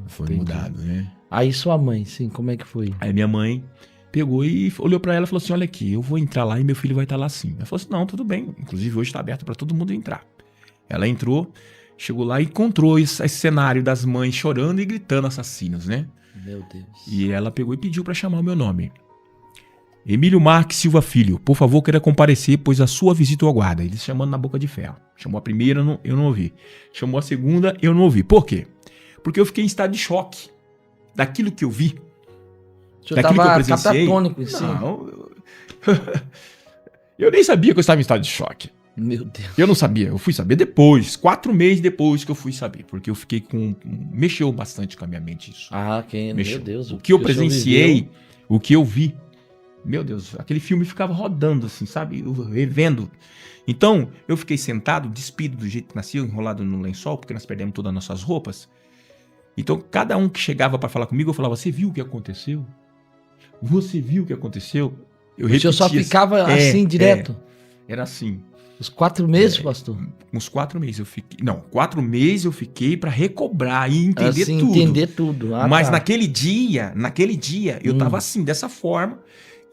Foi entendi. Mudado, né? Aí sua mãe, sim, como é que foi? Aí minha mãe pegou e olhou para ela e falou assim, olha aqui, eu vou entrar lá e meu filho vai estar lá sim. Ela falou assim, não, tudo bem. Inclusive, hoje está aberto para todo mundo entrar. Ela entrou, chegou lá e encontrou esse cenário das mães chorando e gritando assassinos, né? Meu Deus. E ela pegou e pediu para chamar o meu nome. Emílio Marques Silva Filho, por favor, queira comparecer, pois a sua visita o aguarda. Ele chamando na boca de ferro. Chamou a primeira, eu não ouvi. Chamou a segunda, eu não ouvi. Por quê? Porque eu fiquei em estado de choque daquilo que eu vi. O senhor estava catatônico em si. Não, eu nem sabia que eu estava em estado de choque. Meu Deus. Eu não sabia, eu fui saber depois, 4 meses depois que eu fui saber, porque eu fiquei mexeu bastante com a minha mente isso. Meu Deus. O que eu presenciei, o que eu vi, meu Deus, aquele filme ficava rodando assim, sabe, revendo. Então, eu fiquei sentado, despido do jeito que nasci, enrolado no lençol, porque nós perdemos todas as nossas roupas. Então, cada um que chegava para falar comigo, eu falava, você viu o que aconteceu? Você viu o que aconteceu? Eu repetia, o senhor só ficava assim, direto? Era assim. Os 4 meses, pastor? Uns 4 meses eu fiquei. Não, 4 meses eu fiquei para recobrar e entender assim, tudo. Entender tudo. Mas naquele dia, eu tava assim, dessa forma.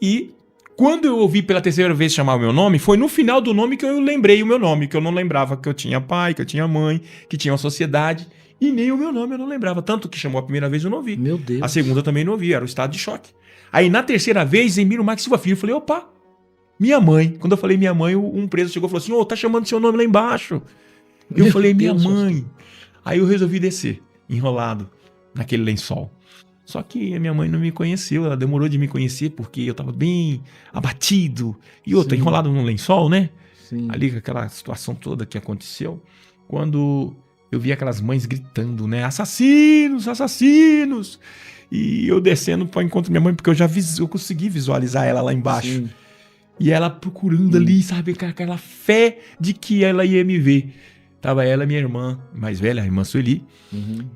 E quando eu ouvi pela terceira vez chamar o meu nome, foi no final do nome que eu lembrei o meu nome, que eu não lembrava que eu tinha pai, que eu tinha mãe, que tinha uma sociedade. E nem o meu nome eu não lembrava. Tanto que chamou a primeira vez eu não ouvi. Meu Deus. A segunda eu também não ouvi, era o estado de choque. Aí na terceira vez, Emílio Marques Silva Filho, eu falei, opa, minha mãe. Quando eu falei minha mãe, um preso chegou e falou assim, tá chamando seu nome lá embaixo. Eu falei, minha mãe. Aí eu resolvi descer, enrolado, naquele lençol. Só que a minha mãe não me conheceu, ela demorou de me conhecer porque eu tava bem abatido. E outra, enrolado num lençol, né? Sim. Ali com aquela situação toda que aconteceu. Quando eu vi aquelas mães gritando, né? Assassinos, assassinos! E eu descendo para encontrar minha mãe, porque eu consegui visualizar ela lá embaixo. Sim. E ela procurando ali, sabe? Com aquela fé de que ela ia me ver. Tava ela, minha irmã mais velha, a irmã Sueli.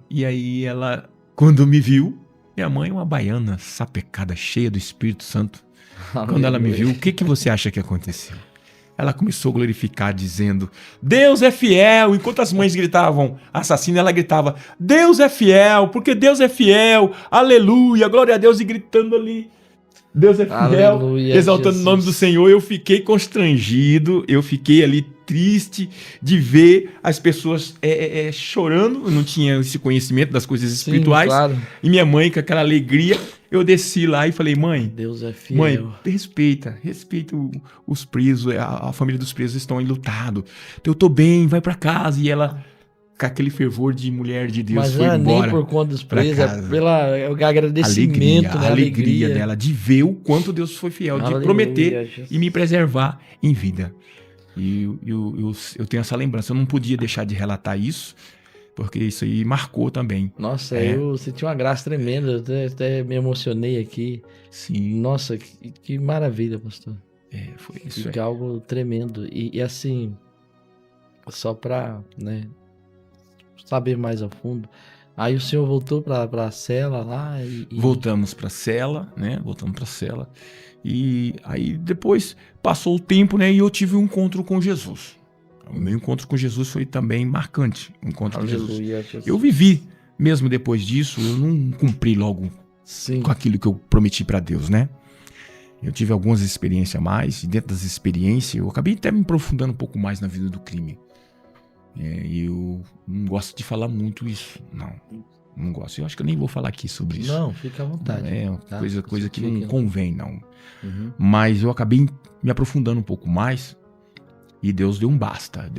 E aí ela, quando me viu, minha mãe, uma baiana sapecada, cheia do Espírito Santo. Quando ela me viu, o que você acha que aconteceu? Ela começou a glorificar, dizendo, Deus é fiel. Enquanto as mães gritavam, assassino, ela gritava, Deus é fiel, porque Deus é fiel, aleluia, glória a Deus, e gritando ali, Deus é fiel, aleluia, exaltando Jesus. O nome do Senhor. Eu fiquei constrangido, eu fiquei ali triste de ver as pessoas chorando. Eu não tinha esse conhecimento das coisas espirituais. Claro. E minha mãe, com aquela alegria, eu desci lá e falei, mãe, Deus é fiel. Mãe, respeita os presos, a família dos presos estão enlutados. Eu tô bem, vai pra casa. E ela, com aquele fervor de mulher de Deus, foi embora. Mas não é nem por conta dos presos, é pelo agradecimento, a alegria dela de ver o quanto Deus foi fiel, de prometer Jesus. E me preservar em vida. E eu tenho essa lembrança, eu não podia deixar de relatar isso, porque isso aí marcou também. Nossa, eu senti uma graça tremenda, eu até me emocionei aqui. Sim. Nossa, que maravilha, pastor. Foi isso. Foi algo tremendo. E assim, só para, né, saber mais a fundo. Aí o senhor voltou para a cela lá e... Voltamos para a cela, né? E aí depois passou o tempo, né? E eu tive um encontro com Jesus. O meu encontro com Jesus foi também marcante. O encontro com Jesus. Eu vivi, mesmo depois disso, eu não cumpri logo com aquilo que eu prometi para Deus, né? Eu tive algumas experiências a mais, e dentro das experiências eu acabei até me aprofundando um pouco mais na vida do crime. E eu não gosto de falar muito isso, não gosto. Eu acho que eu nem vou falar aqui sobre isso. Não, fica à vontade. É uma coisa que não convém, não. Uhum. Mas eu acabei me aprofundando um pouco mais e Deus deu um basta.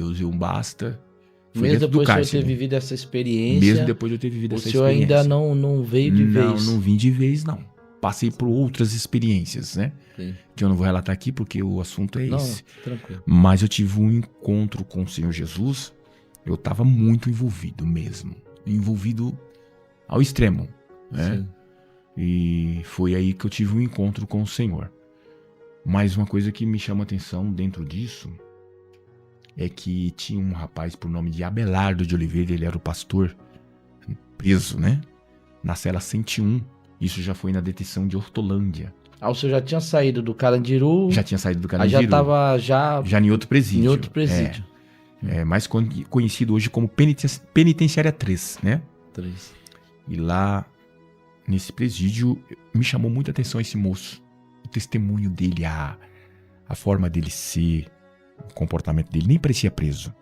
Mesmo depois de eu ter vivido essa experiência. Mesmo depois de eu ter vivido essa experiência. O senhor ainda não veio de vez? Não vim de vez, não. Passei por outras experiências, né? Sim. Que eu não vou relatar aqui porque o assunto é esse. Tranquilo. Mas eu tive um encontro com o Senhor Jesus. Eu estava muito envolvido mesmo. Envolvido ao extremo, né? Sim. E foi aí que eu tive um encontro com o Senhor. Mas uma coisa que me chama a atenção dentro disso é que tinha um rapaz por nome de Abelardo de Oliveira, ele era o pastor, preso, né? Na cela 101. Isso já foi na detenção de Hortolândia. O senhor já tinha saído do Carandiru? Já tinha saído do Carandiru. Já estava já em outro presídio. Mais conhecido hoje como Penitenciária 3, né? 3. E lá, nesse presídio, me chamou muita atenção esse moço. O testemunho dele, a forma dele ser, o comportamento dele. Nem parecia preso.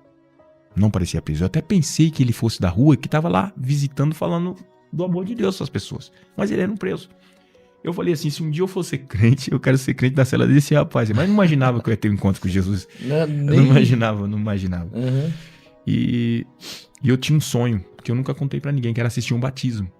Não parecia preso. Eu até pensei que ele fosse da rua e que estava lá visitando, falando do amor de Deus para as pessoas. Mas ele era um preso. Eu falei assim, se um dia eu for ser crente, eu quero ser crente da cela desse rapaz. Mas não imaginava que eu ia ter um encontro com Jesus. Eu não imaginava. Uhum. E eu tinha um sonho, que eu nunca contei pra ninguém, que era assistir um batismo.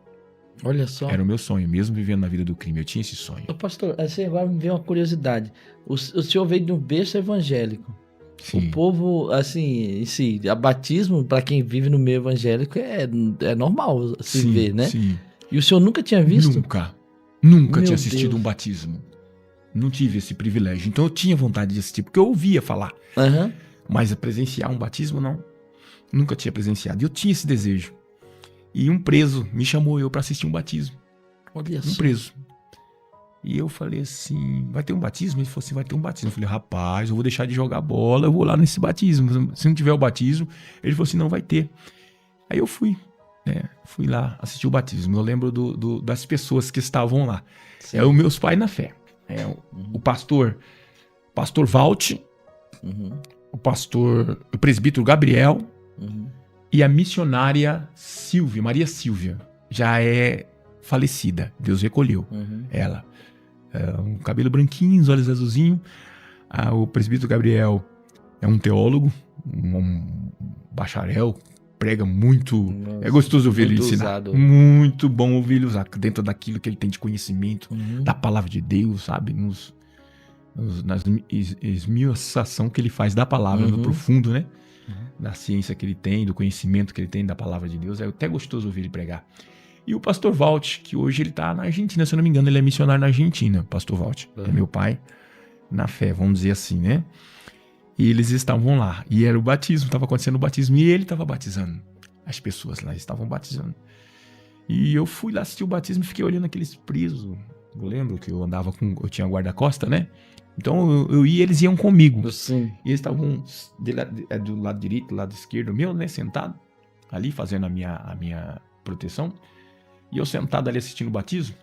Olha só. Era o meu sonho, mesmo vivendo na vida do crime, eu tinha esse sonho. Pastor, assim, agora me veio uma curiosidade. O senhor veio de um berço evangélico. Sim. O povo, assim, a batismo, pra quem vive no meio evangélico, é normal se ver, né? Sim. E o senhor nunca tinha visto? Nunca tinha assistido um batismo. Não tive esse privilégio. Então eu tinha vontade de assistir, porque eu ouvia falar. Uhum. Mas presenciar um batismo, não. Nunca tinha presenciado. E eu tinha esse desejo. E um preso me chamou eu para assistir um batismo. Olha só. Um preso. E eu falei assim, vai ter um batismo? Ele falou assim, vai ter um batismo. Eu falei, rapaz, eu vou deixar de jogar bola, eu vou lá nesse batismo. Se não tiver o batismo, ele falou assim, não vai ter. Aí eu fui. Fui lá assistir o batismo. Eu lembro das pessoas que estavam lá. Sim. Os meus pais na fé. O pastor Valt, o presbítero Gabriel e a missionária Maria Silvia. Já é falecida. Deus recolheu ela. Um cabelo branquinho, os olhos azulzinhos. O presbítero Gabriel é um teólogo, um bacharel, prega muito. Nossa, é gostoso ouvir ele ensinar. Usado. Muito bom ouvir ele usar dentro daquilo que ele tem de conhecimento, da palavra de Deus, sabe? Na esmiuçação que ele faz da palavra, no profundo, né? Da ciência que ele tem, do conhecimento que ele tem da palavra de Deus. É até gostoso ouvir ele pregar. E o pastor Valt, que hoje ele está na Argentina, se eu não me engano, ele é missionário na Argentina, pastor Valt. É meu pai na fé, vamos dizer assim, né? E eles estavam lá. E era o batismo, estava acontecendo o batismo. E ele estava batizando. As pessoas lá estavam batizando. E eu fui lá assistir o batismo e fiquei olhando aqueles presos. Eu lembro que eu tinha guarda-costa, né? Então eu ia e eles iam comigo. Sim. E eles estavam do lado direito, do lado esquerdo meu, né? Sentado ali, fazendo a minha proteção. E eu sentado ali assistindo o batismo.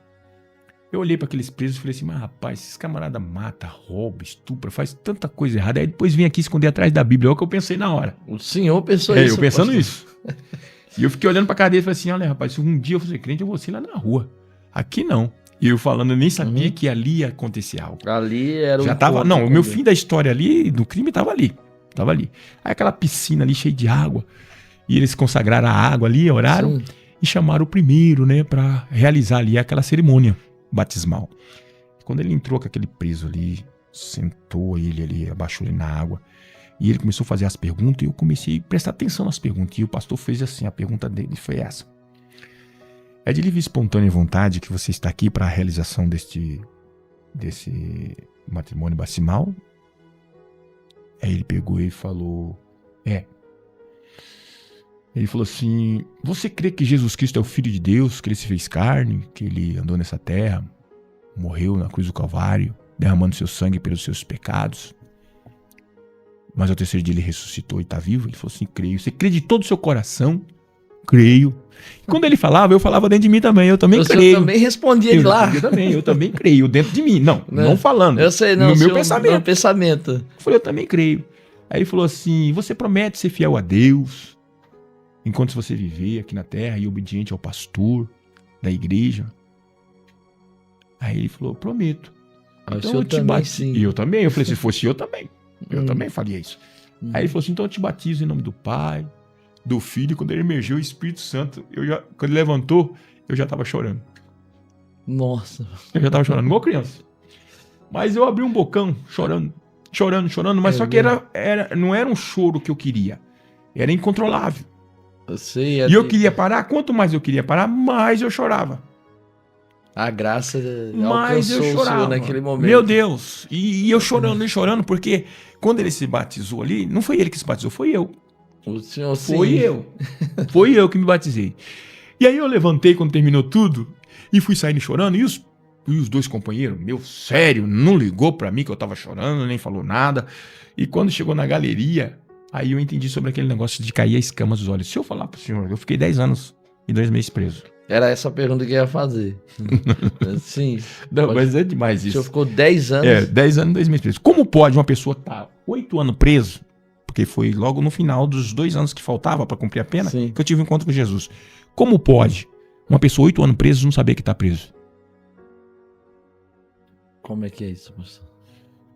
Eu olhei para aqueles presos e falei assim, mas rapaz, esses camaradas matam, roubam, estupram, faz tanta coisa errada. Aí depois vem aqui esconder atrás da Bíblia. É o que eu pensei na hora. O senhor pensou isso? Eu pensando nisso. E eu fiquei olhando pra cadeira e falei assim, olha rapaz, se um dia eu for crente, eu vou ser lá na rua. Aqui não. E eu falando, eu nem sabia que ali ia acontecer algo. Ali era já tava, não, o meu fim da história ali, do crime, tava ali. Aí aquela piscina ali cheia de água. E eles consagraram a água ali, oraram. Sim. E chamaram o primeiro, né, pra realizar ali aquela cerimônia batismal. Quando ele entrou com aquele preso ali, sentou ele ali, abaixou ele na água. E ele começou a fazer as perguntas e eu comecei a prestar atenção nas perguntas. E o pastor fez assim, a pergunta dele foi essa. É de livre e espontânea vontade que você está aqui para a realização desse matrimônio batismal? Aí ele pegou e falou, Ele falou assim, você crê que Jesus Cristo é o Filho de Deus, que ele se fez carne, que ele andou nessa terra, morreu na cruz do Calvário, derramando seu sangue pelos seus pecados, mas ao terceiro dia ele ressuscitou e está vivo? Ele falou assim, creio. Você crê de todo o seu coração? Creio. E quando ele falava, eu falava dentro de mim também, eu também creio. Eu também respondia ele lá. Eu também creio, dentro de mim. Não falando. Eu sei, não. No meu pensamento. No pensamento. Eu falei, eu também creio. Aí ele falou assim, você promete ser fiel a Deus enquanto você viver aqui na terra e obediente ao pastor da igreja? Aí ele falou, prometo. Então eu te batizo. E eu também. Eu falei, se fosse eu também. Eu também faria isso. Aí ele falou assim, então eu te batizo em nome do Pai, do Filho. E quando ele emergiu o Espírito Santo, quando ele levantou, eu já estava chorando. Nossa. Eu já estava chorando, igual criança. Mas eu abri um bocão, chorando. Mas só que não era um choro que eu queria. Era incontrolável. Eu queria parar. Quanto mais eu queria parar, mais eu chorava. A graça mas eu chorava naquele momento. Meu Deus. E eu chorando, porque quando ele se batizou ali, não foi ele que se batizou, foi eu. O senhor sim. Foi eu que me batizei. E aí eu levantei quando terminou tudo e fui saindo chorando. E os dois companheiros, sério, não ligou pra mim que eu tava chorando, nem falou nada. E quando chegou na galeria, aí eu entendi sobre aquele negócio de cair a escama dos olhos. Se eu falar pro senhor, eu fiquei 10 anos e 2 meses preso. Era essa a pergunta que eu ia fazer. Sim. Não, mas é demais isso. O senhor ficou 10 anos? 10 anos e 2 meses preso. Como pode uma pessoa estar 8 anos preso, porque foi logo no final dos 2 anos que faltava para cumprir a pena, Sim. que eu tive um encontro com Jesus. Como pode uma pessoa 8 anos presa não saber que está preso? Como é que é isso, pastor?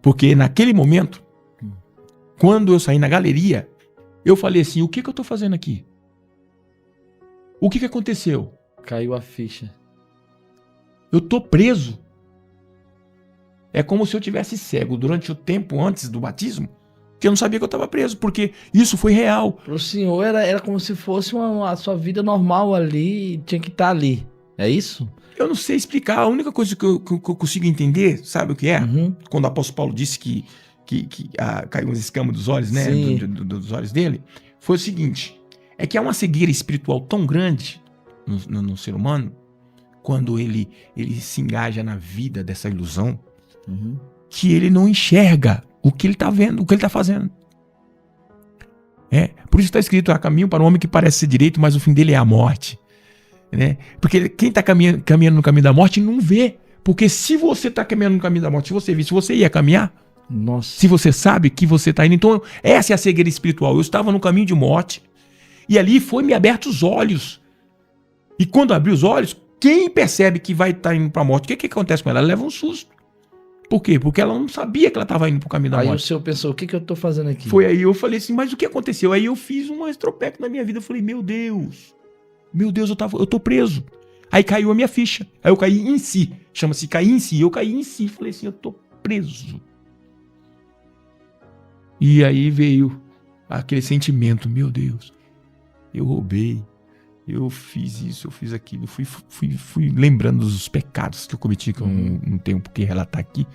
Porque naquele momento, quando eu saí na galeria, eu falei assim, o que eu estou fazendo aqui? O que aconteceu? Caiu a ficha. Eu tô preso. É como se eu tivesse cego durante o tempo antes do batismo, que eu não sabia que eu estava preso, porque isso foi real. Pro senhor era como se fosse a sua vida normal ali, tinha que estar ali. É isso? Eu não sei explicar. A única coisa que eu consigo entender, sabe o que é? Quando o apóstolo Paulo disse que caiu umas escamas dos olhos, né? Dos olhos dele, foi o seguinte. É que há uma cegueira espiritual tão grande no ser humano, quando ele se engaja na vida dessa ilusão, que ele não enxerga o que ele está vendo, o que ele está fazendo. Por isso está escrito, há caminho para um homem que parece ser direito, mas o fim dele é a morte. Né? Porque quem está caminhando no caminho da morte não vê. Porque se você está caminhando no caminho da morte, se você ia caminhar, se você sabe que você está indo, então essa é a cegueira espiritual. Eu estava no caminho de morte, e ali foi-me aberto os olhos. E quando abri os olhos, quem percebe que vai estar indo para a morte, o que acontece com ela? Ela leva um susto. Por quê? Porque ela não sabia que ela estava indo para o caminho da morte. Aí o senhor pensou, o que eu estou fazendo aqui? Foi aí eu falei assim, mas o que aconteceu? Aí eu fiz um estropeco na minha vida. Eu falei, meu Deus, eu tô preso. Aí caiu a minha ficha. Aí eu caí em si. Chama-se cair em si. Eu caí em si. Falei assim, eu tô preso. E aí veio aquele sentimento, meu Deus, eu roubei, eu fiz isso, eu fiz aquilo, fui lembrando dos pecados que eu cometi, que eu não tenho por que relatar aqui,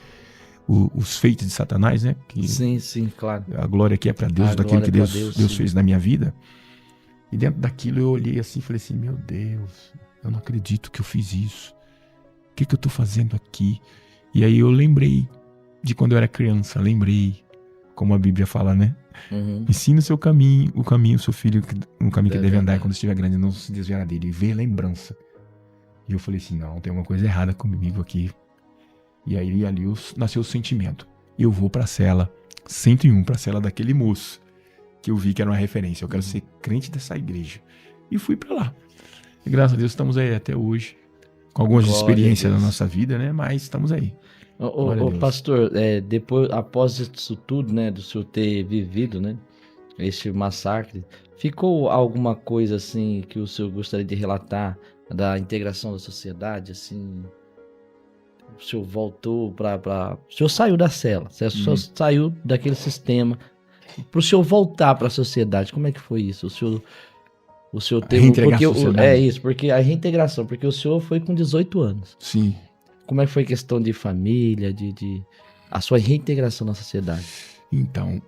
os feitos de Satanás, né? Que sim, claro. A glória aqui é para Deus, daquilo que Deus fez na minha vida. E dentro daquilo eu olhei assim e falei assim, meu Deus, eu não acredito que eu fiz isso. O que eu tô fazendo aqui? E aí eu lembrei de quando eu era criança, como a Bíblia fala, né? Ensina o caminho, o seu filho, no caminho que deve andar, e quando estiver grande, não se desviará dele. E veio a lembrança. E eu falei assim, não, tem uma coisa errada comigo aqui. E aí ali nasceu o sentimento. Eu vou pra cela 101, pra cela daquele moço, que eu vi que era uma referência. Eu quero ser crente dessa igreja. E fui pra lá. E graças a Deus estamos aí até hoje, com algumas experiências na nossa vida, né? Mas estamos aí. Ô pastor, depois, após isso tudo, né, do senhor ter vivido, né, este massacre, ficou alguma coisa assim que o senhor gostaria de relatar da integração da sociedade, assim? O senhor voltou para... O senhor saiu da cela, o senhor saiu daquele sistema. Para o senhor voltar para a sociedade, como é que foi isso? O senhor teve... Reintegrar a sociedade. É isso, porque a reintegração, porque o senhor foi com 18 anos. Sim. Como é que foi a questão de família, a sua reintegração na sociedade? Então,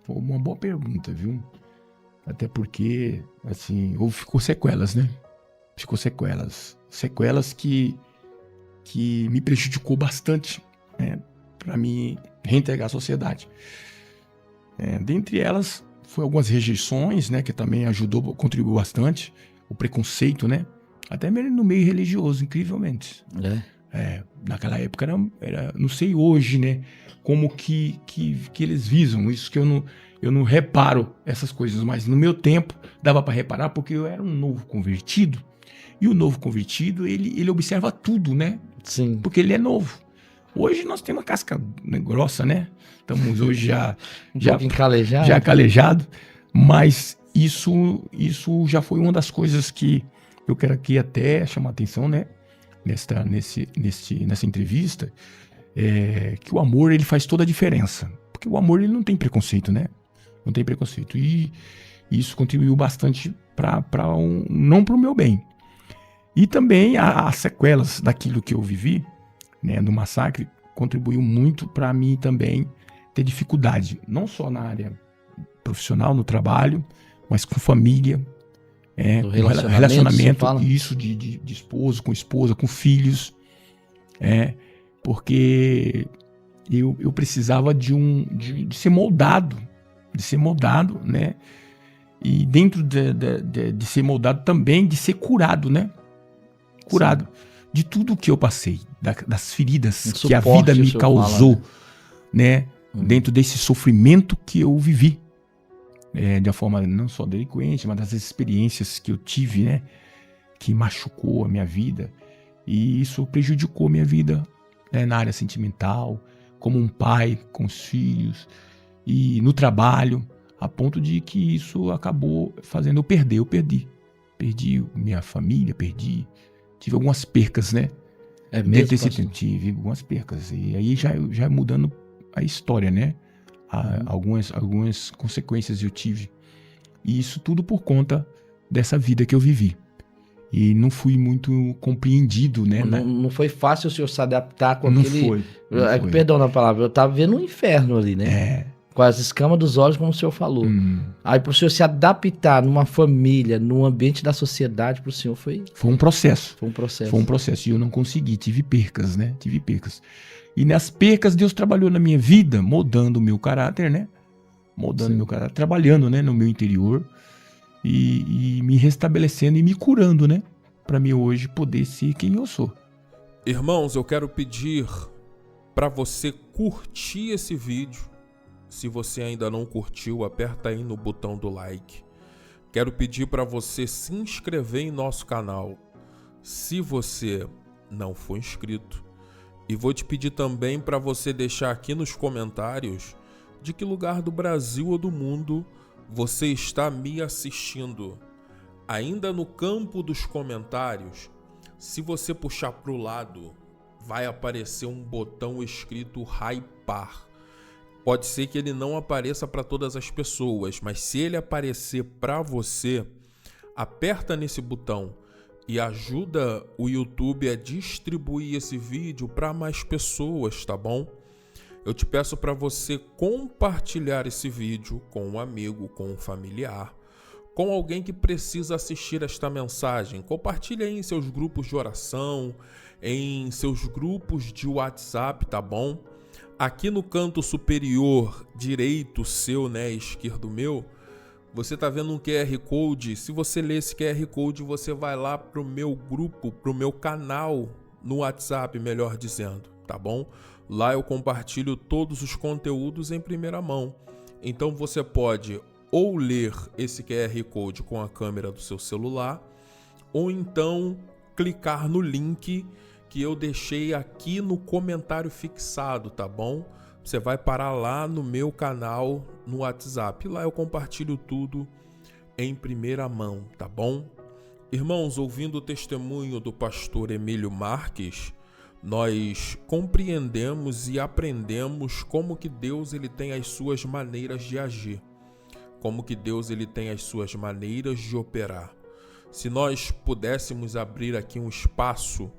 foi uma boa pergunta, viu? Até porque, assim, ficou sequelas, né? Ficou sequelas. Sequelas que me prejudicou bastante, né? Para me reintegrar à sociedade. Dentre elas, foi algumas rejeições, né? Que também contribuiu bastante. O preconceito, né? Até mesmo no meio religioso, incrivelmente. Naquela época era não sei hoje, né? Como que eles visam isso, que eu não reparo essas coisas, mas no meu tempo dava para reparar, porque eu era um novo convertido, e o novo convertido, ele observa tudo, né? Sim. Porque ele é novo. Hoje nós temos uma casca grossa, né? Estamos hoje já calejado. Já calejado, mas isso já foi uma das coisas que eu quero aqui até chamar a atenção, né? Nessa entrevista, que o amor, ele faz toda a diferença. Porque o amor, ele não tem preconceito, né? Não tem preconceito. E isso contribuiu bastante não para o meu bem. E também as sequelas daquilo que eu vivi, né, do massacre, contribuiu muito para mim também ter dificuldade. Não só na área profissional, no trabalho, mas com família, relacionamento, isso de esposo, com esposa, com filhos, porque eu precisava de ser moldado, né? E dentro de ser moldado também, de ser curado, né? Curado. Sim. De tudo que eu passei, das feridas que a vida me causou, fala, né? Dentro desse sofrimento que eu vivi. De uma forma não só delinquente, mas das experiências que eu tive, né? Que machucou a minha vida. E isso prejudicou a minha vida, né, na área sentimental, como um pai com os filhos, e no trabalho, a ponto de que isso acabou fazendo eu perder. Perdi minha família, tive algumas percas, né? Dentro desse tempo, tive algumas percas. E aí já mudando a história, né? Algumas consequências eu tive. E isso tudo por conta dessa vida que eu vivi. E não fui muito compreendido, né? Não foi fácil o senhor se adaptar com não aquele... Foi. Perdão na palavra, eu tava vendo um inferno ali, né? Com as escamas dos olhos, como o senhor falou. Aí pro senhor se adaptar numa família, num ambiente da sociedade, pro senhor foi... Foi um processo. Foi um processo. E eu não consegui, tive percas, né? E nas percas, Deus trabalhou na minha vida, moldando o meu caráter, né? Trabalhando, né, no meu interior e me restabelecendo e me curando, né? Para mim hoje poder ser quem eu sou. Irmãos, eu quero pedir para você curtir esse vídeo. Se você ainda não curtiu, aperta aí no botão do like. Quero pedir para você se inscrever em nosso canal, se você não for inscrito. E vou te pedir também para você deixar aqui nos comentários de que lugar do Brasil ou do mundo você está me assistindo. Ainda no campo dos comentários, se você puxar para o lado, vai aparecer um botão escrito hypar. Pode ser que ele não apareça para todas as pessoas, mas se ele aparecer para você, aperta nesse botão e ajuda o YouTube a distribuir esse vídeo para mais pessoas, tá bom? Eu te peço para você compartilhar esse vídeo com um amigo, com um familiar, com alguém que precisa assistir esta mensagem. Compartilhe aí em seus grupos de oração, em seus grupos de WhatsApp, tá bom? Aqui no canto superior direito seu, né, esquerdo meu, Você está vendo um QR Code? Se você ler esse QR Code, você vai lá para o meu grupo, para o meu canal no WhatsApp, melhor dizendo, tá bom? Lá eu compartilho todos os conteúdos em primeira mão. Então você pode ou ler esse QR Code com a câmera do seu celular, ou então clicar no link que eu deixei aqui no comentário fixado, tá bom? Você vai parar lá no meu canal no WhatsApp. Lá eu compartilho tudo em primeira mão, tá bom? Irmãos, ouvindo o testemunho do pastor Emílio Marques, nós compreendemos e aprendemos como que Deus ele tem as suas maneiras de agir, como que Deus ele tem as suas maneiras de operar. Se nós pudéssemos abrir aqui um espaço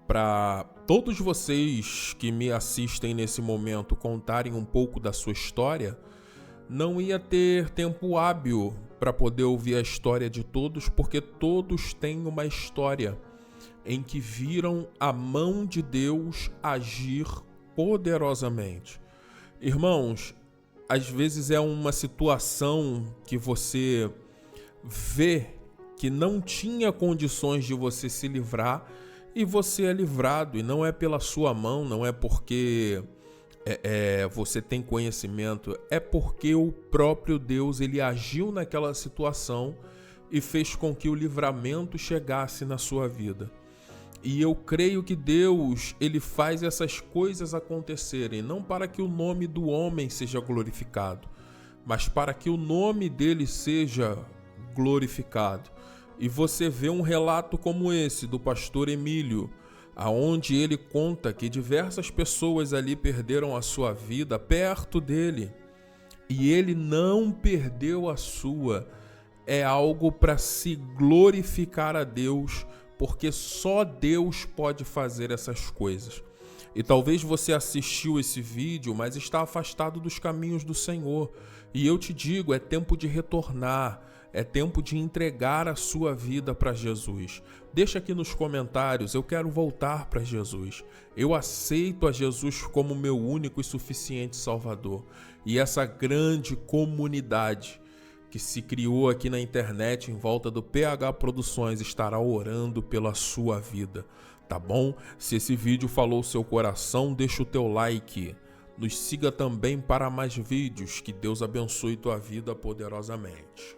para todos vocês que me assistem nesse momento contarem um pouco da sua história, não ia ter tempo hábil para poder ouvir a história de todos, porque todos têm uma história em que viram a mão de Deus agir poderosamente. Irmãos, às vezes é uma situação que você vê que não tinha condições de você se livrar e você é livrado, e não é pela sua mão, não é porque você tem conhecimento, é porque o próprio Deus ele agiu naquela situação e fez com que o livramento chegasse na sua vida. E eu creio que Deus ele faz essas coisas acontecerem, não para que o nome do homem seja glorificado, mas para que o nome dele seja glorificado. E você vê um relato como esse do pastor Emílio, aonde ele conta que diversas pessoas ali perderam a sua vida perto dele e ele não perdeu a sua. É algo para se glorificar a Deus, porque só Deus pode fazer essas coisas. E talvez você assistiu esse vídeo, mas está afastado dos caminhos do Senhor. E eu te digo, é tempo de retornar. É tempo de entregar a sua vida para Jesus. Deixa aqui nos comentários, eu quero voltar para Jesus. Eu aceito a Jesus como meu único e suficiente Salvador. E essa grande comunidade que se criou aqui na internet em volta do PH Produções estará orando pela sua vida, tá bom? Se esse vídeo falou seu coração, deixa o teu like. Nos siga também para mais vídeos. Que Deus abençoe tua vida poderosamente.